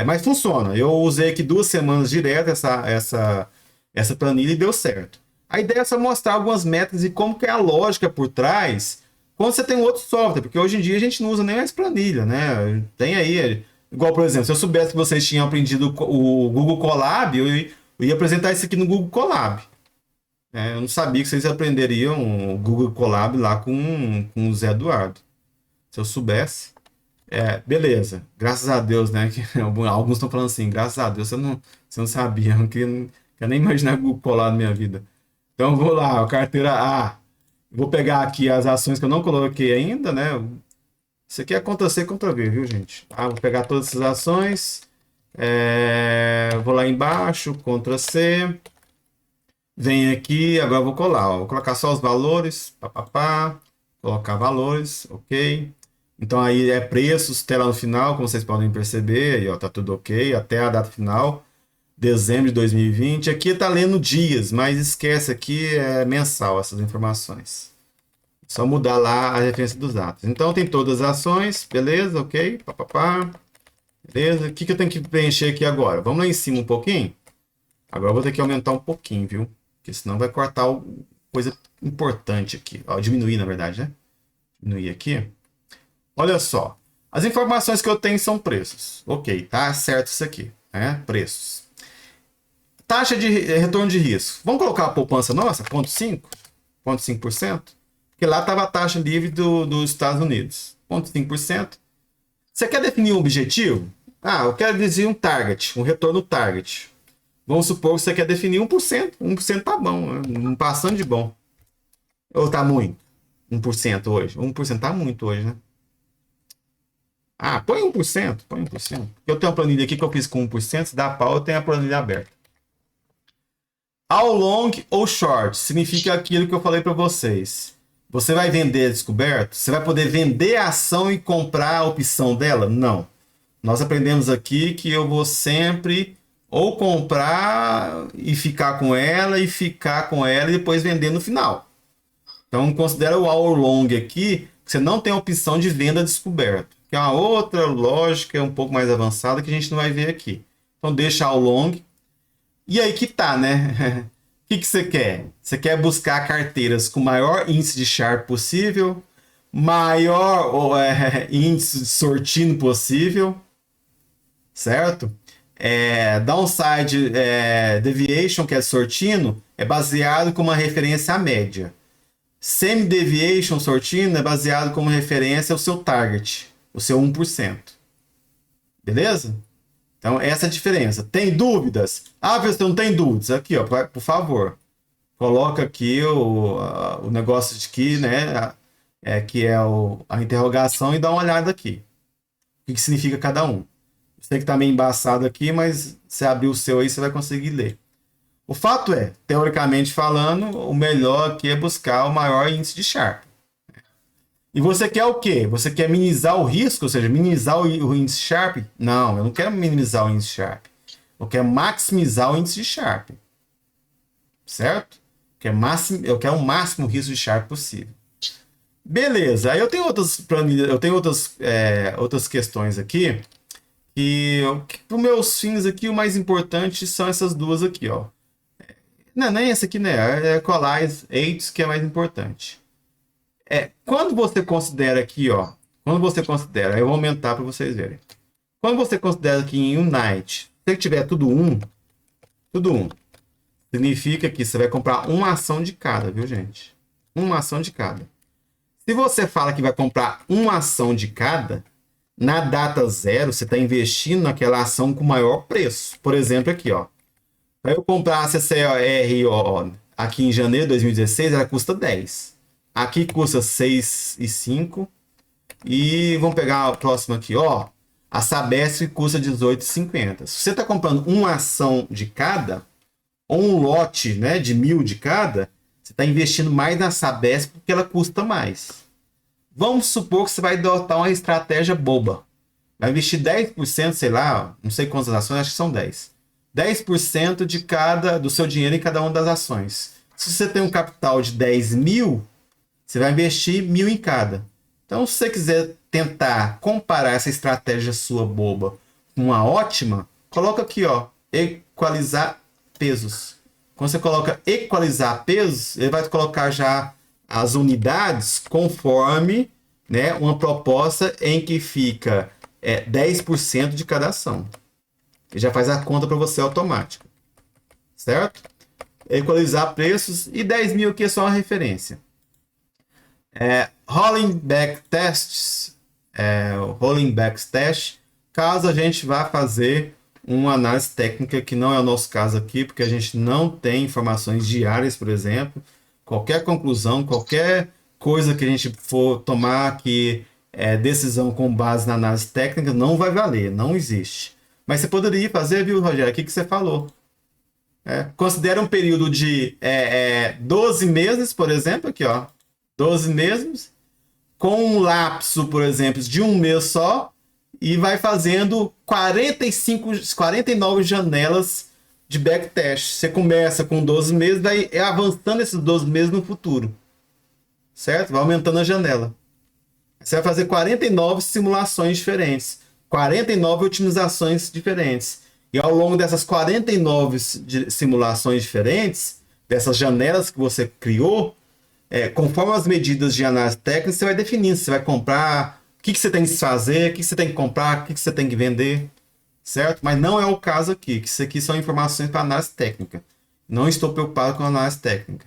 Mas funciona. Eu usei aqui 2 semanas direto essa planilha e deu certo. A ideia é só mostrar algumas métricas e como que é a lógica por trás quando você tem um outro software, porque hoje em dia a gente não usa nem mais planilha, né? Tem aí, igual por exemplo, se eu soubesse que vocês tinham aprendido o Google Colab, eu ia apresentar isso aqui no Google Colab. Eu não sabia que vocês aprenderiam o Google Colab lá com o Zé Eduardo. Se eu soubesse. Beleza. Graças a Deus, né? Que alguns estão falando assim, graças a Deus você não sabia. Eu não queria nem imaginar o Google Colab na minha vida. Então eu vou lá, a carteira A. Vou pegar aqui as ações que eu não coloquei ainda, né? Isso aqui é Ctrl+C, Ctrl+V, viu, gente? Vou pegar todas essas ações. Vou lá embaixo, Ctrl+C. Vem aqui, agora eu vou colar. Vou colocar só os valores. Colocar valores, ok. Então aí preços, tela no final, como vocês podem perceber. Aí, ó, tá tudo ok, até a data final. Dezembro de 2020. Aqui está lendo dias, mas esquece aqui, é mensal essas informações. Só mudar lá a referência dos dados. Então tem todas as ações, beleza, ok, beleza. O que eu tenho que preencher aqui agora? Vamos lá em cima um pouquinho. Agora eu vou ter que aumentar um pouquinho, viu? Porque senão vai cortar coisa importante aqui. Diminuir, na verdade, né? Diminuir aqui. Olha só. As informações que eu tenho são preços. Ok, tá certo isso aqui, né? Preços. Taxa de retorno de risco. Vamos colocar a poupança nossa, 0,5%? Porque lá estava a taxa livre dos Estados Unidos. 0,5%. Você quer definir um objetivo? Eu quero definir um target, um retorno target. Vamos supor que você quer definir 1%. 1% tá bom, né? Passando de bom. Ou tá muito? 1% hoje. 1% tá muito hoje, né? Põe 1%. Põe 1%. Eu tenho uma planilha aqui que eu fiz com 1%. Se dá pau, eu tenho a planilha aberta. How long ou short significa aquilo que eu falei para vocês. Você vai vender descoberto? Você vai poder vender a ação e comprar a opção dela? Não. Nós aprendemos aqui que eu vou sempre ou comprar e ficar com ela e depois vender no final. Então considera o how long aqui, você não tem a opção de venda descoberto, que é uma outra lógica um pouco mais avançada que a gente não vai ver aqui. Então deixa how long. E aí que tá, né? O que você quer? Você quer buscar carteiras com maior índice de Sharpe possível, maior índice de sortino possível, certo? Downside deviation, que é sortino, é baseado com uma referência à média. Semi-deviation sortino é baseado como referência ao seu target, o seu 1%. Beleza? Então, essa é a diferença. Tem dúvidas? Você não tem dúvidas? Aqui, ó, por favor. Coloca aqui o negócio de que, né? Que é a interrogação e dá uma olhada aqui. O que significa cada um. Sei que tá meio embaçado aqui, mas se abrir o seu aí, você vai conseguir ler. O fato é, teoricamente falando, o melhor aqui é buscar o maior índice de Sharpe. E você quer o quê? Você quer minimizar o risco, ou seja, minimizar o índice Sharpe? Não, eu não quero minimizar o índice Sharpe. Eu quero maximizar o índice de Sharpe. Certo? Eu quero o máximo risco de Sharpe possível. Beleza, aí eu tenho outras planilhas, eu tenho outras questões aqui, que para os meus fins aqui, o mais importante são essas duas aqui, ó. Não, nem essa aqui, né? É Equalize 8 que é mais importante. Quando você considera aqui, ó, eu vou aumentar para vocês verem. Quando você considera aqui em Unite, se tiver tudo 1, significa que você vai comprar uma ação de cada, viu, gente? Uma ação de cada. Se você fala que vai comprar uma ação de cada, na data 0, você está investindo naquela ação com maior preço. Por exemplo, aqui, ó. Para eu comprar a CCR aqui em janeiro de 2016, ela custa 10. Aqui custa 6,5. E vamos pegar a próxima aqui, ó. A Sabesp custa 18,50. Se você está comprando uma ação de cada, ou um lote, né, de 1.000 de cada, Você está investindo mais na Sabesp porque ela custa mais. Vamos supor que você vai adotar uma estratégia boba. Vai investir 10%, sei lá, não sei quantas ações, acho que são 10. 10% do seu dinheiro em cada uma das ações. Se você tem um capital de 10 mil, você vai investir 1.000 em cada. Então, se você quiser tentar comparar essa estratégia sua boba com uma ótima, coloca aqui, ó, equalizar pesos. Quando você coloca equalizar pesos, ele vai colocar já as unidades conforme, né, uma proposta em que fica 10% de cada ação. Ele já faz a conta para você automática. Certo? Equalizar preços e 10 mil aqui é só uma referência. Rolling back tests, rolling back test, caso a gente vá fazer uma análise técnica, que não é o nosso caso aqui, porque a gente não tem informações diárias, por exemplo. Qualquer conclusão, qualquer coisa que a gente for tomar que é decisão com base na análise técnica, não vai valer, não existe. Mas você poderia fazer, viu, Rogério? O que você falou? Considera um período de 12 meses, por exemplo, aqui, ó. 12 meses, com um lapso, por exemplo, de um mês só, e vai fazendo 49 janelas de backtest. Você começa com 12 meses, vai avançando esses 12 meses no futuro. Certo? Vai aumentando a janela. Você vai fazer 49 simulações diferentes. 49 otimizações diferentes. E ao longo dessas 49 simulações diferentes, dessas janelas que você criou, conforme as medidas de análise técnica, você vai definindo. Você vai comprar, o que você tem que fazer, o que você tem que comprar, o que você tem que vender. Certo? Mas não é o caso aqui, que isso aqui são informações para análise técnica. Não estou preocupado com a análise técnica.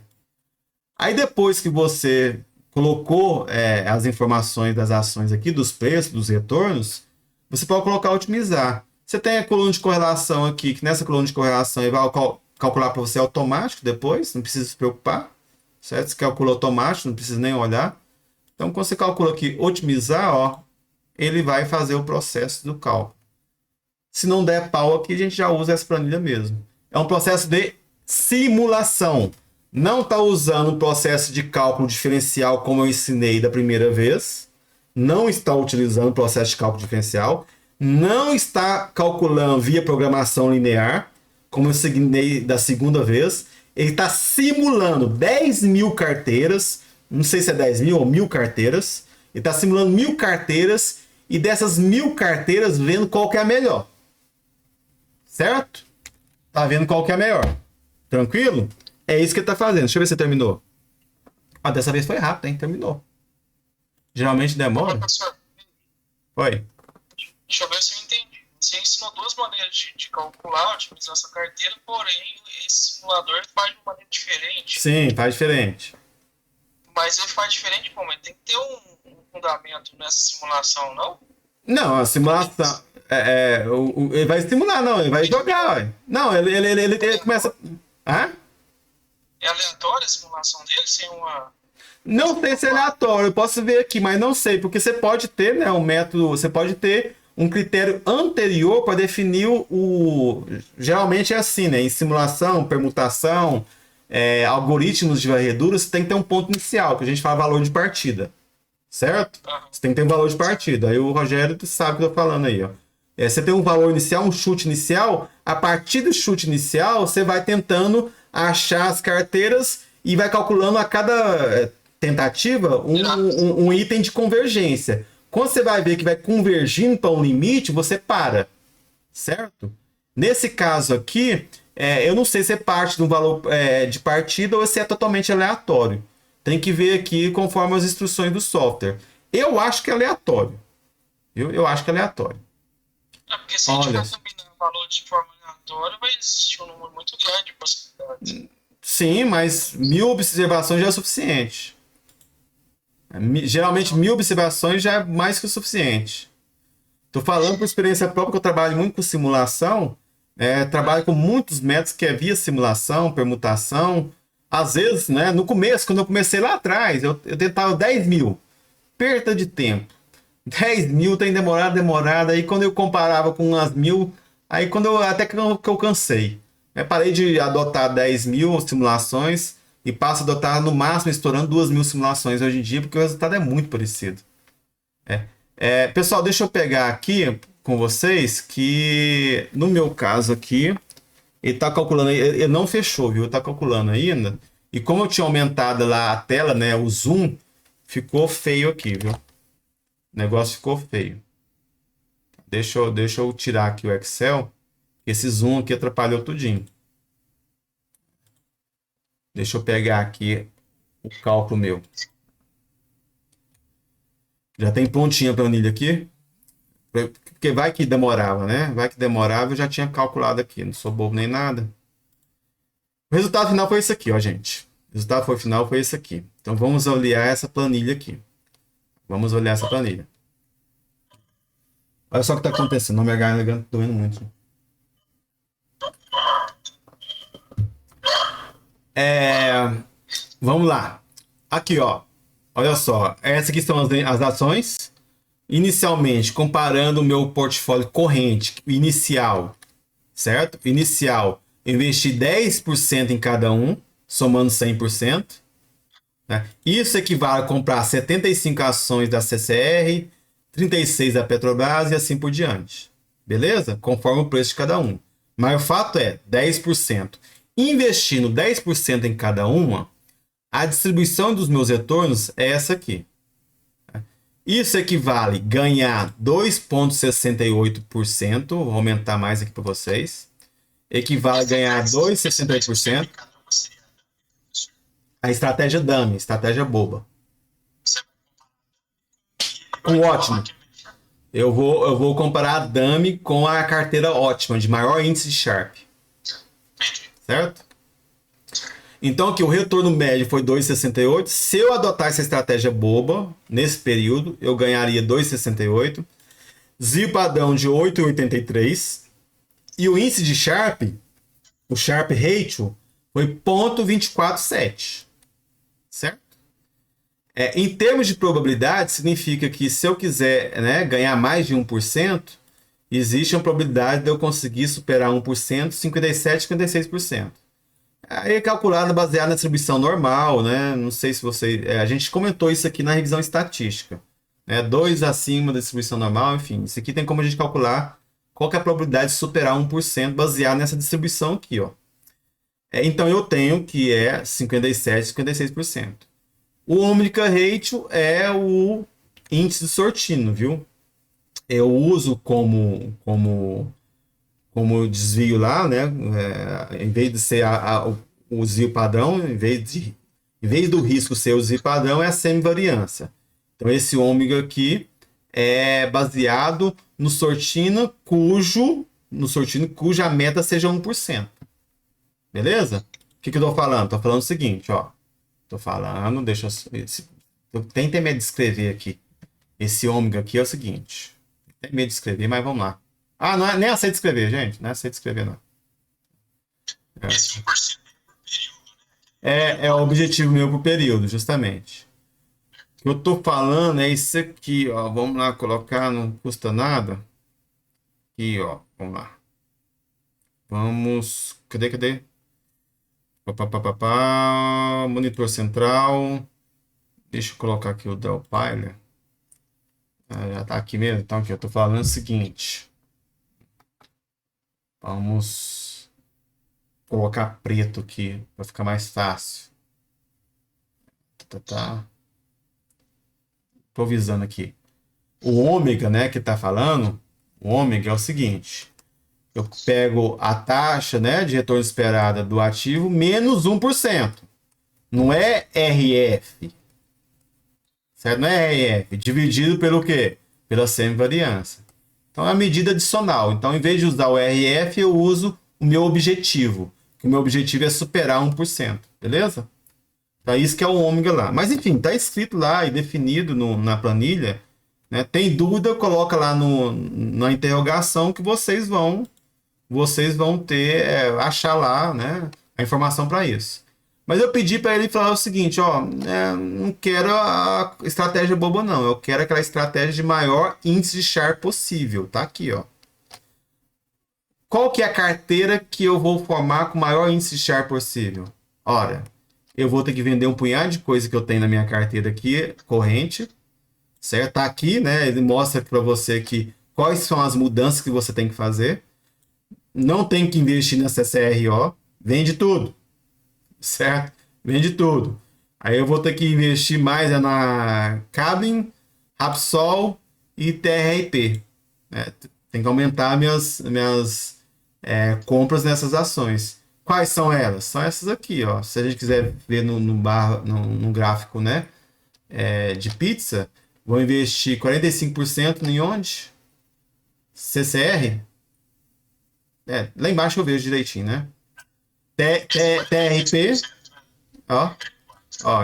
Aí depois que você colocou as informações das ações aqui, dos preços, dos retornos, você pode colocar otimizar. Você tem a coluna de correlação aqui, que nessa coluna de correlação ele vai calcular para você automático depois, não precisa se preocupar. Certo? Você calcula automático, não precisa nem olhar. Então, quando você calcula aqui otimizar, ó, ele vai fazer o processo do cálculo. Se não der pau aqui, a gente já usa essa planilha mesmo. É um processo de simulação. Não está usando o processo de cálculo diferencial como eu ensinei da primeira vez. Não está utilizando o processo de cálculo diferencial. Não está calculando via programação linear, como eu ensinei da segunda vez. Ele está simulando 10 mil carteiras. Não sei se é 10 mil ou 1.000 carteiras. Ele está simulando 1.000 carteiras e dessas 1.000 carteiras vendo qual que é a melhor. Certo? Tá vendo qual que é a melhor. Tranquilo? É isso que ele tá fazendo. Deixa eu ver se terminou. Dessa vez foi rápido, hein? Terminou. Geralmente demora. Professor, Foi. deixa eu ver se eu entendi. Você ensinou duas maneiras de calcular, otimizar essa carteira, porém esse simulador faz de uma maneira diferente. Sim, faz diferente. Mas ele faz diferente como? Ele tem que ter um fundamento nessa simulação, não? Não, a simulação. Ele vai simular, não. Ele vai jogar, ué. Não, ele começa. Hã? É aleatória a simulação dele, sem uma... Não sei se é aleatório, eu posso ver aqui, mas não sei, porque você pode ter, né, um método, você pode ter um critério anterior para definir geralmente é assim, né, em simulação, permutação, algoritmos de varredura, você tem que ter um ponto inicial, que a gente fala valor de partida, certo? Você tem que ter um valor de partida, aí o Rogério sabe o que eu tô falando aí, ó. Você tem um valor inicial, um chute inicial, a partir do chute inicial, você vai tentando achar as carteiras e vai calculando a cada tentativa um item de convergência. Quando você vai ver que vai convergindo para um limite, você para. Certo? Nesse caso aqui, eu não sei se é parte de um valor de partida ou se é totalmente aleatório. Tem que ver aqui conforme as instruções do software. Eu acho que é aleatório. Eu acho que é aleatório. Porque se a gente for combinar valor de forma aleatória, vai existir um número muito grande de possibilidades. Sim, mas 1.000 observações já é suficiente. Geralmente 1.000 observações já é mais que o suficiente. Estou falando por experiência própria, que eu trabalho muito com simulação. Trabalho com muitos métodos que é via simulação, permutação. Às vezes, né, no começo, quando eu comecei lá atrás, eu tentava 10 mil. Perda de tempo. 10 mil tem demorado. Aí quando eu comparava com umas 1.000, até que eu cansei. Parei de adotar 10 mil simulações, e passo a adotar no máximo estourando 2.000 simulações hoje em dia, porque o resultado é muito parecido. Pessoal, deixa eu pegar aqui com vocês que no meu caso aqui, ele tá calculando, ele não fechou, viu? Ele tá calculando ainda. E como eu tinha aumentado lá a tela, né, o zoom, ficou feio aqui, viu? O negócio ficou feio. Deixa eu tirar aqui o Excel. Esse zoom aqui atrapalhou tudinho. Deixa eu pegar aqui o cálculo meu. Já tem prontinha a planilha aqui. Porque vai que demorava, né? Vai que demorava, eu já tinha calculado aqui. Não sou bobo nem nada. O resultado final foi esse aqui, ó, gente. O resultado final foi esse aqui. Então vamos olhar essa planilha aqui. Vamos olhar essa planilha. Olha só o que está acontecendo. Minha garganta tá doendo muito. Vamos lá. Aqui, ó. Olha só. Essas aqui são as ações. Inicialmente, comparando o meu portfólio corrente, inicial, certo? Inicial, eu investi 10% em cada um, somando 100%. Né? Isso equivale a comprar 75 ações da CCR, 36 da Petrobras e assim por diante. Beleza? Conforme o preço de cada um. Mas o fato é 10%. Investindo 10% em cada uma, a distribuição dos meus retornos é essa aqui. Isso equivale a ganhar 2,68%. Vou aumentar mais aqui para vocês. Equivale a ganhar 2,68%. A estratégia dummy, estratégia boba. Ótimo. Eu vou comparar a dummy com a carteira ótima, de maior índice de Sharpe. Certo? Então aqui o retorno médio foi 2,68. Se eu adotar essa estratégia boba, nesse período, eu ganharia 2,68. Zio padrão de 8,83. E o índice de Sharpe, o Sharpe Ratio, foi 0,247. Certo? Em termos de probabilidade, significa que se eu quiser, né, ganhar mais de 1%, existe uma probabilidade de eu conseguir superar 1%, 57%, 56%. Aí é calculado baseado na distribuição normal, né? Não sei se você... a gente comentou isso aqui na revisão estatística. Né? 2 acima da distribuição normal, enfim. Isso aqui tem como a gente calcular qual que é a probabilidade de superar 1% baseado nessa distribuição aqui, ó. Então eu tenho que é 57, 56%. O Omega Ratio é o índice de Sortino, viu? Eu uso como desvio lá, né? Em vez de ser o desvio padrão, em vez do risco ser o desvio padrão, é a semivariância. Então, esse ômega aqui é baseado no Sortino cuja meta seja 1%. Beleza? O que eu estou falando? Estou falando o seguinte, ó. Estou falando, deixa eu tenho medo de escrever aqui. Esse ômega aqui é o seguinte. Tem medo de escrever, mas vamos lá. Ah, não é, nem aceito escrever, gente. Não é aceito escrever, não. Esse 1% por período, né? É o objetivo meu por período, justamente. O que eu tô falando é isso aqui, ó. Vamos lá colocar, não custa nada. Aqui, ó. Vamos lá. Vamos. Cadê? Monitor central. Deixa eu colocar aqui o Del Pilot. Já tá aqui mesmo. Então, aqui eu tô falando o seguinte. Vamos colocar preto aqui para ficar mais fácil. Improvisando aqui. O ômega, né, que tá falando, o ômega é o seguinte. Eu pego a taxa, né, de retorno esperada do ativo menos 1%. Não é RF. Certo? Não é RF. Dividido pelo quê? Pela semivariância. Então é a medida adicional. Então, em vez de usar o RF, eu uso o meu objetivo. O meu objetivo é superar 1%. Beleza? Então, isso que é o ômega lá. Mas, enfim, está escrito lá e definido na planilha. Né? Tem dúvida, coloca lá na interrogação que vocês vão ter, achar lá, né, a informação para isso. Mas eu pedi para ele falar o seguinte, ó, não quero a estratégia boba não, eu quero aquela estratégia de maior índice de Sharpe possível, tá aqui, ó. Qual que é a carteira que eu vou formar com o maior índice de Sharpe possível? Ora, eu vou ter que vender um punhado de coisa que eu tenho na minha carteira aqui, corrente, certo? Tá aqui, né? Ele mostra para você que quais são as mudanças que você tem que fazer. Não tem que investir na CCRO, vende tudo, certo? Vende tudo. Aí eu vou ter que investir mais na Cabin, Rapsol e TRIP. Né? Tem que aumentar minhas compras nessas ações. Quais são elas? São essas aqui, ó. Se a gente quiser ver no gráfico, né, de pizza, vou investir 45% em onde? CCR? Lá embaixo eu vejo direitinho, né? TRP, ó.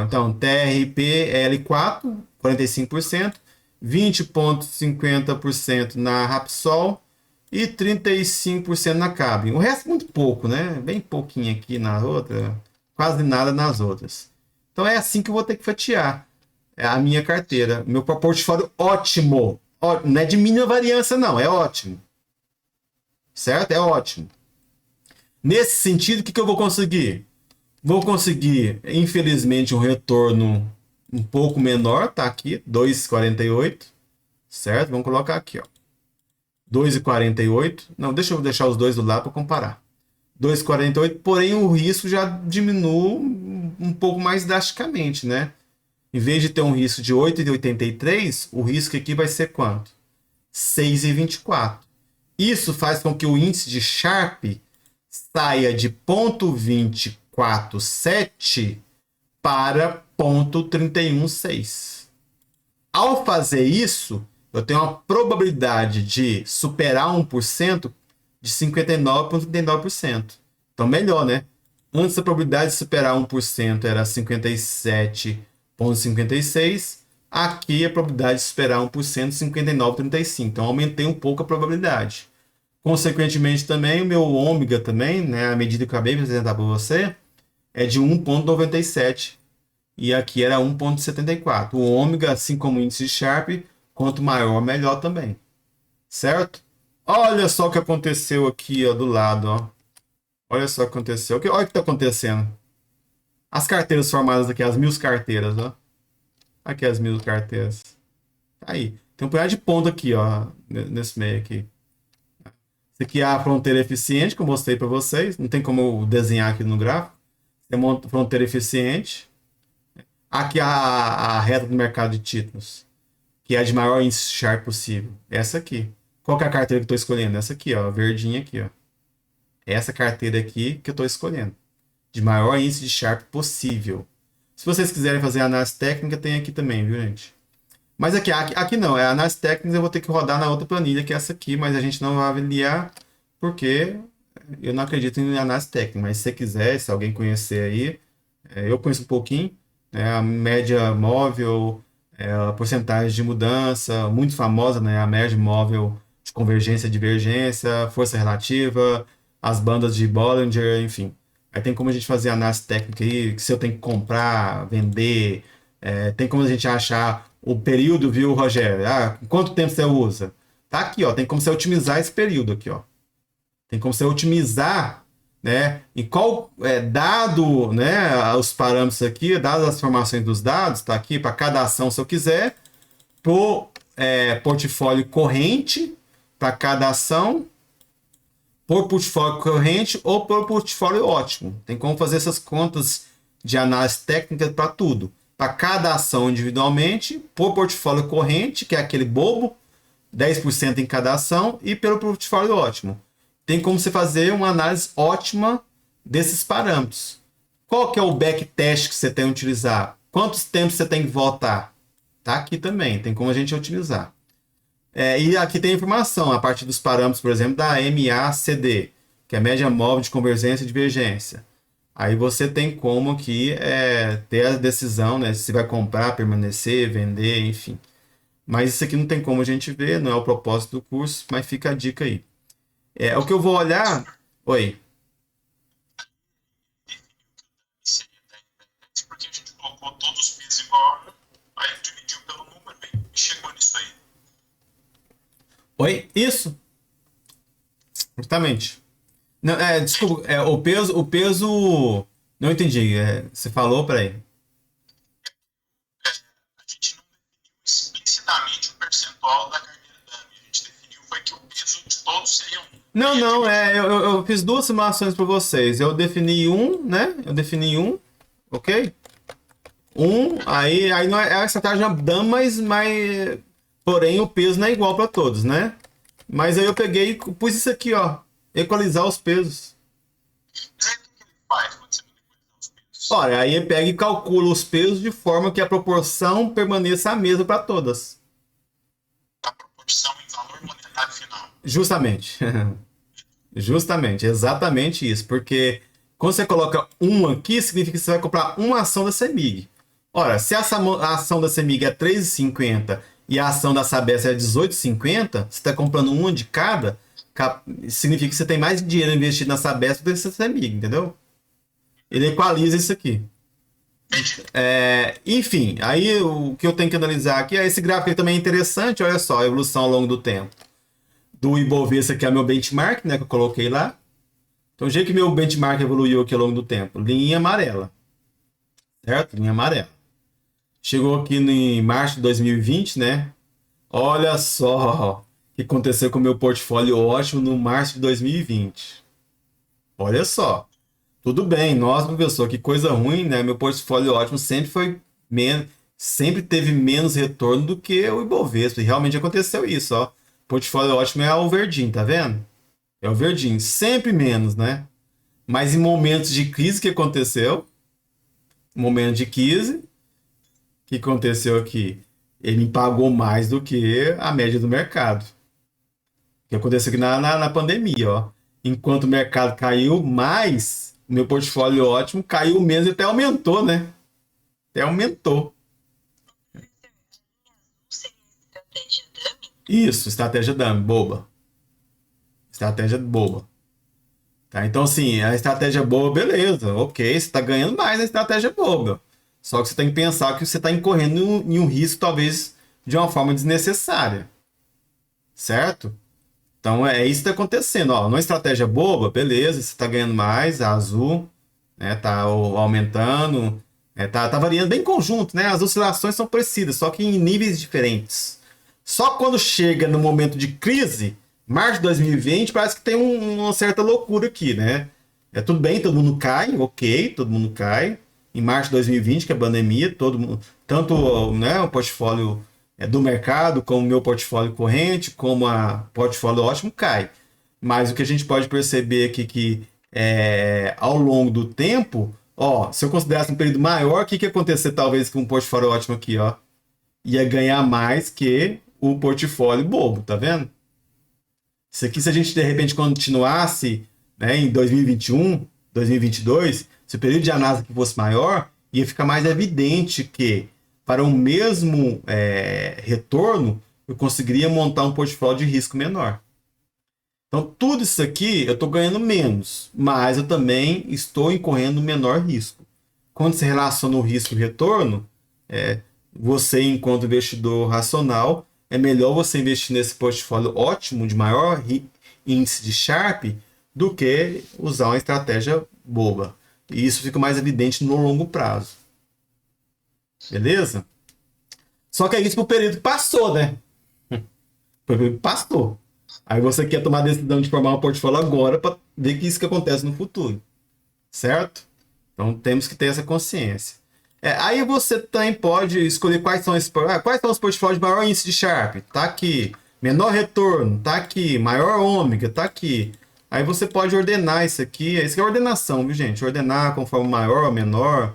Então, TRP L4, 45%, 20,50% na Rapsol e 35% na Cabin. O resto muito pouco, né? Bem pouquinho aqui na outra, quase nada nas outras. Então é assim que eu vou ter que fatiar a minha carteira. Meu portfólio ótimo. Não é de mínima variância, não. É ótimo. Certo? É ótimo. Nesse sentido, o que eu vou conseguir? Vou conseguir, infelizmente, um retorno um pouco menor. Tá aqui, 2,48. Certo? Vamos colocar aqui, ó. 2,48. Não, deixa eu deixar os dois do lado para comparar. 2,48, porém o risco já diminui um pouco mais drasticamente, né? Em vez de ter um risco de 8,83, o risco aqui vai ser quanto? 6,24. Isso faz com que o índice de Sharpe saia de 0,247 para 0,316. Ao fazer isso, eu tenho uma probabilidade de superar 1% de 59,39%. Então, melhor, né? Antes a probabilidade de superar 1% era 57,56%. Aqui a probabilidade de superar 1% é 59,35%. Então, aumentei um pouco a probabilidade. Consequentemente, também, o meu ômega também, né? A medida que eu acabei de apresentar para você, é de 1,97%. E aqui era 1,74. O ômega, assim como o índice Sharpe, quanto maior, melhor também. Certo? Olha só o que aconteceu aqui, ó, do lado, ó. Olha só o que aconteceu. Olha o que está acontecendo. As carteiras formadas aqui, as 1.000 carteiras, ó. Aqui as 1.000 carteiras. Tá aí. Tem um punhado de ponto aqui, ó, nesse meio aqui. Isso aqui é a fronteira eficiente, que eu mostrei para vocês. Não tem como eu desenhar aqui no gráfico. Tem uma fronteira eficiente. Aqui a reta do mercado de títulos, que é a de maior índice Sharpe possível. Essa aqui. Qual que é a carteira que eu estou escolhendo? Essa aqui, ó, verdinha aqui, ó. Essa carteira aqui que eu estou escolhendo. De maior índice de Sharpe possível. Se vocês quiserem fazer análise técnica, tem aqui também, viu, gente? Mas aqui não, é análise técnica, eu vou ter que rodar na outra planilha, que é essa aqui, mas a gente não vai avaliar, porque eu não acredito em análise técnica. Mas se você quiser, se alguém conhecer aí, eu conheço um pouquinho, né, a média móvel, a porcentagem de mudança, muito famosa, né, a média móvel de convergência e divergência, força relativa, as bandas de Bollinger, enfim. Aí tem como a gente fazer análise técnica aí, se eu tenho que comprar, vender, tem como a gente achar o período, viu, Rogério? Quanto tempo você usa? Tá aqui, ó, tem como você otimizar esse período aqui, ó. Tem como você otimizar, né, em qual dado, né, os parâmetros aqui, dadas as informações dos dados, tá aqui para cada ação, se eu quiser, pro portfólio corrente, para cada ação, por portfólio corrente ou por portfólio ótimo. Tem como fazer essas contas de análise técnica para tudo. Para cada ação individualmente, por portfólio corrente, que é aquele bobo, 10% em cada ação, e pelo portfólio ótimo. Tem como você fazer uma análise ótima desses parâmetros. Qual que é o backtest que você tem que utilizar? Quantos tempos você tem que voltar? Tá aqui também, tem como a gente utilizar. E aqui tem informação, a partir dos parâmetros, por exemplo, da MACD, que é a média móvel de convergência e divergência. Aí você tem como aqui ter a decisão, né, se vai comprar, permanecer, vender, enfim. Mas isso aqui não tem como a gente ver, não é o propósito do curso, mas fica a dica aí. O que eu vou olhar... Oi. Porque a gente colocou todos os pesos igual, aí dividiu pelo número e chegou nisso aí. Oi? Isso? Justamente. Não, desculpa, o peso Não entendi. Você falou, peraí. A gente não definiu explicitamente o percentual da carteira dummy. A gente definiu foi que o peso de todos seria um. Não, não, eu fiz duas simulações para vocês. Eu defini um, né? Eu defini um, ok? Aí não é a estratégia dummy, mas porém o peso não é igual para todos, né? Mas aí eu peguei e pus isso aqui, ó. Equalizar os pesos. Mas aí o que ele faz quando você manipula os pesos? Olha, aí ele pega e calcula os pesos de forma que a proporção permaneça a mesma para todas. A proporção em valor monetário final. Justamente. Justamente, exatamente isso. Porque quando você coloca um aqui, significa que você vai comprar uma ação da CEMIG. Ora, se essa ação da CEMIG é 3,50 e a ação da Sabesp é 18,50, você está comprando uma de cada, significa que você tem mais dinheiro investido na Sabesp do que na CEMIG, entendeu? Ele equaliza isso aqui. Enfim, aí o que eu tenho que analisar aqui é esse gráfico que também é interessante, olha só, a evolução ao longo do tempo. Do Ibovespa, que é meu benchmark, né, que eu coloquei lá. Então, o jeito que meu benchmark evoluiu aqui ao longo do tempo, linha amarela. Certo? Linha amarela. Chegou aqui em março de 2020, né? Olha só o que aconteceu com o meu portfólio ótimo no março de 2020. Olha só. Tudo bem, nossa, professor, que coisa ruim, né? Meu portfólio ótimo sempre foi menos, sempre teve menos retorno do que o Ibovespa. E realmente aconteceu isso, ó. Portfólio ótimo é o verdinho, tá vendo? É o verdinho, sempre menos, né? Mas em momentos de crise que aconteceu, momento de crise, o que aconteceu aqui? Ele me pagou mais do que a média do mercado. O que aconteceu aqui na pandemia, ó. Enquanto o mercado caiu mais, o meu portfólio ótimo caiu menos e até aumentou, né? Até aumentou. Não seria estratégia dummy? Isso, estratégia dummy, boba. Estratégia boba. Tá? Então, assim, a estratégia boba, beleza, ok, você está ganhando mais na estratégia boba. Só que você tem que pensar que você está incorrendo em um risco, talvez, de uma forma desnecessária. Certo? Então, é isso que está acontecendo. Ó, numa estratégia boba, beleza, você está ganhando mais, a azul, né, tá aumentando, tá variando bem em conjunto, né? As oscilações são parecidas, só que em níveis diferentes. Só quando chega no momento de crise, março de 2020, parece que tem uma certa loucura aqui, né? Tudo bem, todo mundo cai, ok, todo mundo cai. Em março de 2020, que é a pandemia, todo mundo, tanto, né, o portfólio do mercado, como o meu portfólio corrente, como a portfólio ótimo, cai. Mas o que a gente pode perceber aqui que ao longo do tempo, ó, se eu considerasse um período maior, o que ia acontecer talvez com o portfólio ótimo aqui, ó? Ia ganhar mais que o portfólio bobo, tá vendo? Isso aqui, se a gente de repente continuasse, né, em 2021, 2022, se o período de análise aqui fosse maior, ia ficar mais evidente que para o mesmo retorno, eu conseguiria montar um portfólio de risco menor. Então, tudo isso aqui eu estou ganhando menos, mas eu também estou incorrendo menor risco. Quando se relaciona o risco e o retorno, você, enquanto investidor racional, é melhor você investir nesse portfólio ótimo, de maior índice de Sharpe, do que usar uma estratégia boba. E isso fica mais evidente no longo prazo. Beleza? Só que é isso pro período que passou, né? O período que passou. Aí você quer tomar a decisão de formar um portfólio agora para ver que isso que acontece no futuro. Certo? Então temos que ter essa consciência. Aí você também pode escolher quais são os portfólios de maior índice de Sharpe. Tá aqui. Menor retorno. Tá aqui. Maior ômega. Tá aqui. Aí você pode ordenar isso aqui. Isso aqui é ordenação, viu, gente? Ordenar conforme maior ou menor.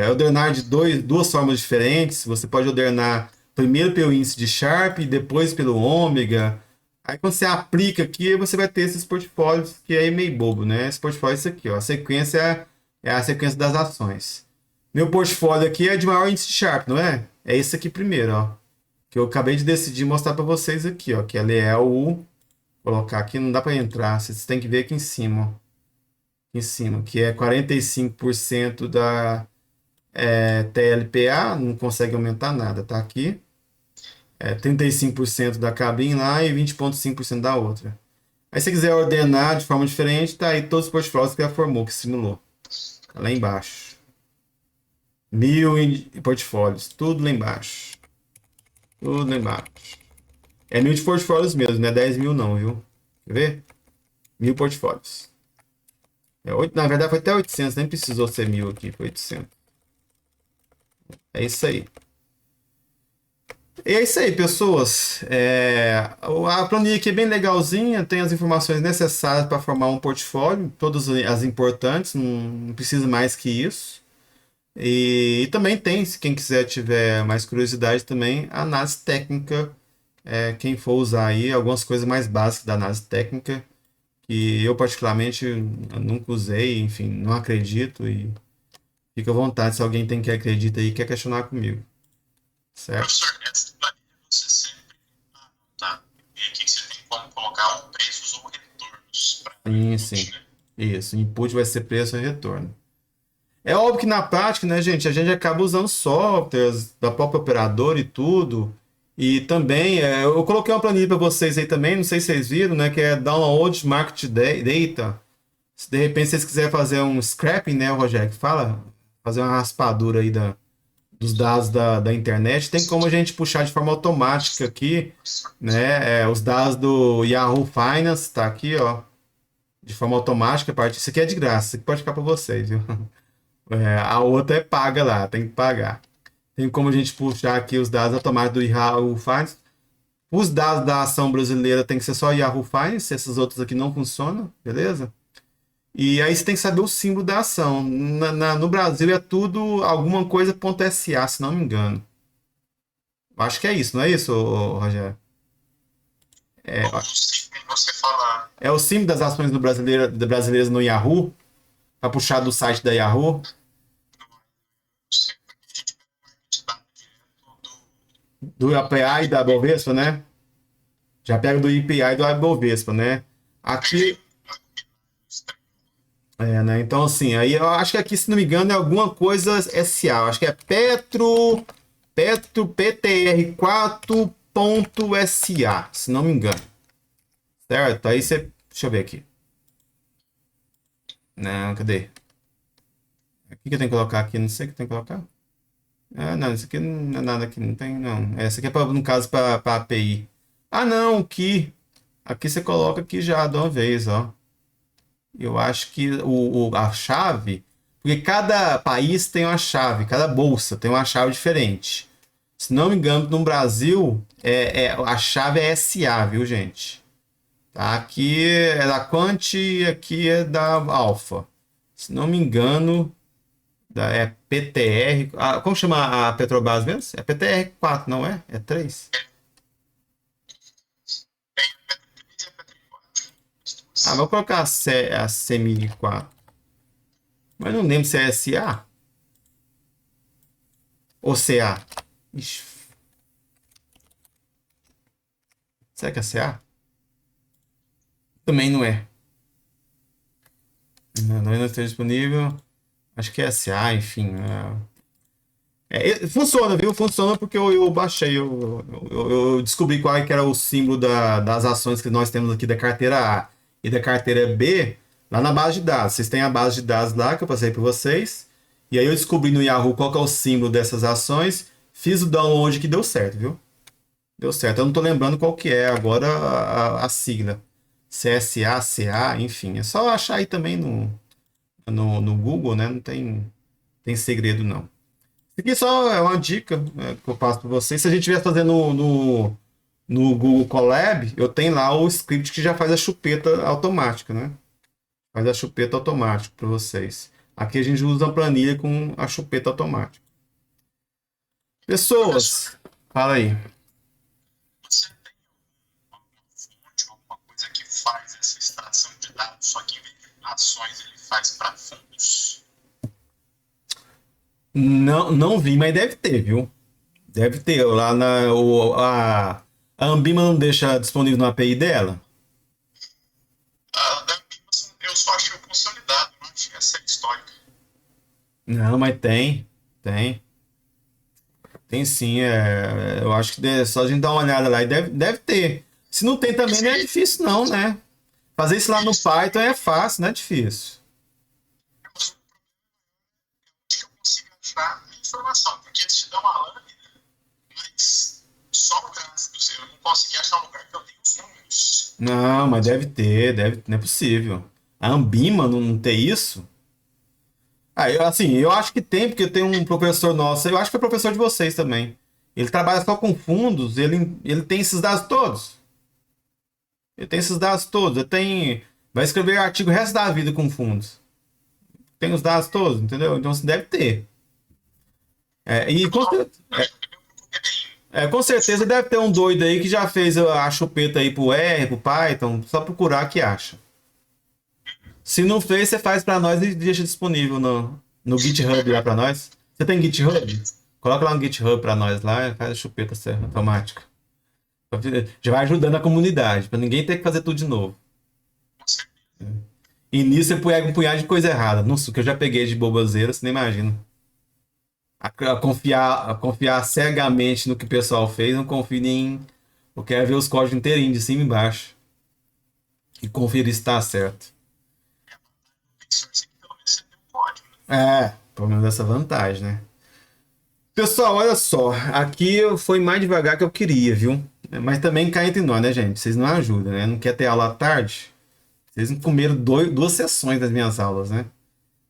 Ordenar de duas formas diferentes. Você pode ordenar primeiro pelo índice de Sharpe e depois pelo ômega. Aí quando você aplica aqui, você vai ter esses portfólios que é meio bobo, né? Esse portfólio é esse aqui, ó. A sequência é a sequência das ações. Meu portfólio aqui é de maior índice de Sharpe, não é? É esse aqui primeiro, ó. Que eu acabei de decidir mostrar para vocês aqui, ó. Que ele é o... Vou colocar aqui, não dá para entrar. Vocês têm que ver aqui em cima, ó. Aqui em cima, que é 45% da TLPA. Não consegue aumentar nada, tá aqui. 35% da Cabrim lá e 20,5% da outra. Aí se você quiser ordenar de forma diferente, tá aí todos os portfólios que ela formou, que simulou. Lá embaixo. 1000 em portfólios. Tudo lá embaixo. Tudo lá embaixo. É 1000 de portfólios mesmo, não é 10.000 não, viu? Quer ver? 1000 portfólios. Na verdade foi até 800, nem precisou ser 1000 aqui, foi 800. É isso aí. E é isso aí, pessoas. A planilha aqui é bem legalzinha, tem as informações necessárias para formar um portfólio, todas as importantes, não precisa mais que isso. E também tem, se quem quiser tiver mais curiosidade também, a análise técnica, quem for usar aí, algumas coisas mais básicas da análise técnica, que eu particularmente nunca usei, enfim, não acredito e fica à vontade se alguém tem que acreditar aí e quer questionar comigo. Certo? Professor, essa planilha você sempre. Tá. E aqui que você tem como colocar preços ou retornos para Sim. Isso, input vai ser preço e retorno. É óbvio que na prática, né, gente, a gente acaba usando softwares da própria operadora e tudo. E também, eu coloquei uma planilha para vocês aí também, não sei se vocês viram, né, que é Download Market Data. Se de repente vocês quiserem fazer um scraping, né, Rogério, que fala, fazer uma raspadura aí dos dados da internet, tem como a gente puxar de forma automática aqui, né, os dados do Yahoo Finance, tá aqui, ó, de forma automática, isso aqui é de graça, isso aqui pode ficar para vocês, viu? A outra é paga lá, tem que pagar. Tem como a gente puxar aqui os dados automáticos do Yahoo Finance. Os dados da ação brasileira tem que ser só Yahoo Finance, esses outros aqui não funcionam, beleza? E aí você tem que saber o símbolo da ação. No Brasil é tudo alguma coisa.sa, se não me engano. Acho que é isso, não é isso, Rogério? o símbolo você fala. É o símbolo das ações brasileiras no Yahoo, para puxar do site da Yahoo. Do IPI e da Bovespa, né? Já pega do IPI e do Bovespa, né? Aqui. Né? Então, assim, aí eu acho que aqui, se não me engano, é alguma coisa SA. Eu acho que é Petro PTR4.SA, se não me engano. Certo? Aí você. Deixa eu ver aqui. Não, cadê? O que eu tenho que colocar aqui? Não sei o que eu tenho que colocar. Não, isso aqui não é nada que não tem, não. Essa aqui é, no caso, para API. Não, aqui. Aqui você coloca aqui já de uma vez, ó. Eu acho que a chave... Porque cada país tem uma chave, cada bolsa tem uma chave diferente. Se não me engano, no Brasil, a chave é SA, viu, gente? Tá? Aqui é da Quant e aqui é da Alpha. Se não me engano... É PTR. Como chama a Petrobras mesmo? É PTR4, não é? É 3? Vou colocar a CMI4. Mas não lembro se é SA ou CA. Ixi. Será que é CA? Também não é. Não está disponível. Acho que é SA, enfim. Funciona, viu? Funciona porque eu baixei, eu descobri qual que era o símbolo das ações que nós temos aqui da carteira A e da carteira B lá na base de dados. Vocês têm a base de dados lá que eu passei para vocês. E aí eu descobri no Yahoo qual que é o símbolo dessas ações. Fiz o download que deu certo, viu? Deu certo. Eu não estou lembrando qual que é agora a sigla. CSA, CA, enfim. É só achar aí também no Google, né? Não tem segredo, não. Isso aqui só é uma dica que eu passo para vocês. Se a gente estiver fazendo no Google Colab, eu tenho lá o script que já faz a chupeta automática, né? Faz a chupeta automática para vocês. Aqui a gente usa a planilha com a chupeta automática. Pessoas, fala aí. Você tem alguma fonte, alguma coisa que faz essa extração de dados, só que em vez de ações ele faz para fundos? Não vi, mas deve ter, viu? Deve ter. Lá a Ambima não deixa disponível na API dela? A da Ambima eu só achei o consolidado, não achei essa histórica. Não, mas tem. Tem sim. Eu acho que é só a gente dar uma olhada lá e deve ter. Se não tem também, não é difícil, não, né? Fazer isso lá no Python é fácil, não é difícil. lembrar a informação, porque eles te dão uma lâmina, mas só no gráfico. Eu não consegui achar um lugar que eu tenho os números. Não, mas deve ter, não é possível. A Ambima não tem isso? Ah, eu acho que tem, porque tem um professor nosso, eu acho que é professor de vocês também. Ele trabalha só com fundos, ele tem esses dados todos. Ele tem esses dados todos. Vai escrever artigo o resto da vida com fundos. Tem os dados todos, entendeu? Então você deve ter. Com certeza deve ter um doido aí que já fez a chupeta aí pro R, pro Python, só procurar que acha. Se não fez, você faz pra nós e deixa disponível no GitHub lá pra nós. Você tem GitHub? Coloca lá no GitHub pra nós lá e faz a chupeta automática. Já vai ajudando a comunidade, pra ninguém ter que fazer tudo de novo. E nisso você pega um punhado de coisa errada. Nossa, o que eu já peguei de bobazeira, você nem imagina. A confiar cegamente no que o pessoal fez, não confio nem. Eu quero ver os códigos inteirinhos, de cima e embaixo. E conferir se tá certo. Pelo menos essa vantagem, né? Pessoal, olha só. Aqui foi mais devagar que eu queria, viu? Mas também cá entre nós, né, gente? Vocês não ajudam, né? Não quer ter aula à tarde? Vocês não comeram duas sessões das minhas aulas, né?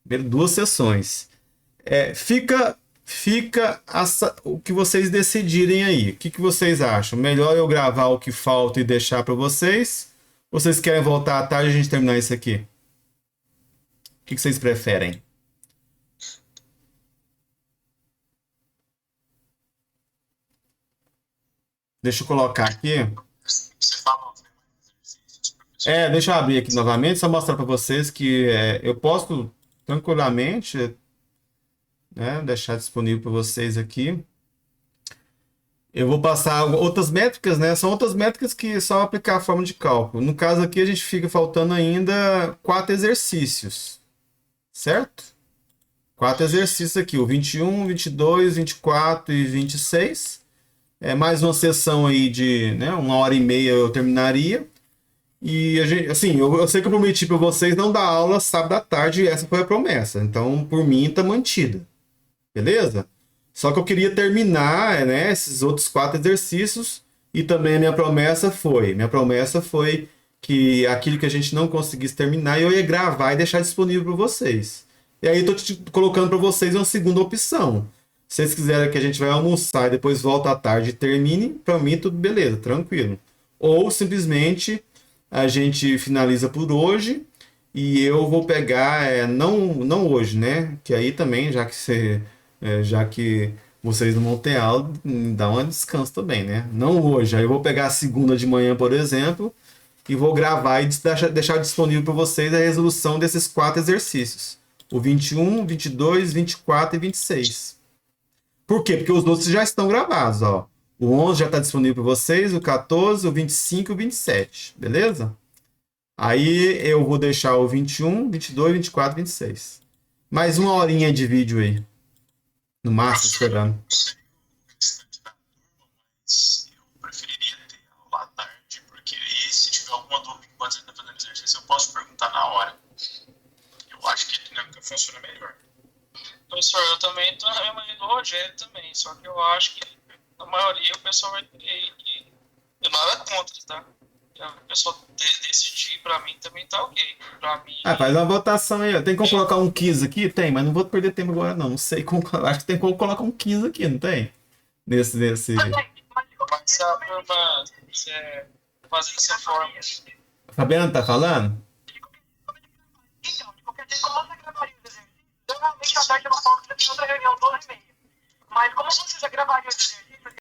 Comeram 2 sessões. Fica o que vocês decidirem aí. O que vocês acham? Melhor eu gravar o que falta e deixar para vocês? Ou vocês querem voltar à tarde e a gente terminar isso aqui? O que vocês preferem? Deixa eu colocar aqui. Você fala os demais exercícios, professor? Deixa eu abrir aqui novamente, só mostrar para vocês que eu posso tranquilamente, né, deixar disponível para vocês aqui. Eu vou passar outras métricas, né? São outras métricas que só aplicar a forma de cálculo. No caso aqui, a gente fica faltando ainda 4 exercícios, certo? 4 exercícios aqui, o 21, 22, 24 e 26. Mais uma sessão aí de, né, 1h30 eu terminaria. E a gente, assim, eu sei que eu prometi para vocês não dar aula sábado à tarde, e essa foi a promessa. Então, por mim, tá mantida. Beleza? Só que eu queria terminar, né, esses outros 4 exercícios. E também a minha promessa foi que aquilo que a gente não conseguisse terminar, eu ia gravar e deixar disponível para vocês. E aí eu tô colocando para vocês uma segunda opção. Se vocês quiserem que a gente vai almoçar e depois volta à tarde e termine, para mim tudo beleza, tranquilo. Ou simplesmente a gente finaliza por hoje e eu vou pegar, não hoje, né? Que aí também, já que vocês não vão ter aula, dá um descanso também, né? Não hoje. Aí eu vou pegar a segunda de manhã, por exemplo, e vou gravar e deixar disponível para vocês a resolução desses 4 exercícios. O 21, 22, 24 e 26. Por quê? Porque os outros já estão gravados, ó. O 11 já está disponível para vocês, o 14, o 25 e o 27, beleza? Aí eu vou deixar o 21, 22, 24 e 26. Mais 1 horinha de vídeo aí. No máximo, esperando. Eu sei o restante da turma, mas eu preferiria ter aula à tarde, porque aí se tiver alguma dúvida enquanto você está fazendo exercício, eu posso perguntar na hora. Eu acho que a dinâmica funciona melhor. Professor, eu também estou na mesma linha do Rogério também, só que eu acho que na maioria o pessoal vai ter que... Eu nada contra, tá? O pessoal decidir, pra mim também tá ok. Pra mim... Faz uma votação aí, ó. Tem como colocar um quiz aqui? Tem, mas não vou perder tempo agora não. Não sei como... Acho que tem como colocar um quiz aqui, não tem? Nesse... Mas a turma fazer dessa forma. Fabiano tá falando? Então, de qualquer jeito, como você gravaria os exercícios? Normalmente à tarde eu não posso, porque eu tenho outra reunião 12h30. Mas como você já gravaria os exercícios,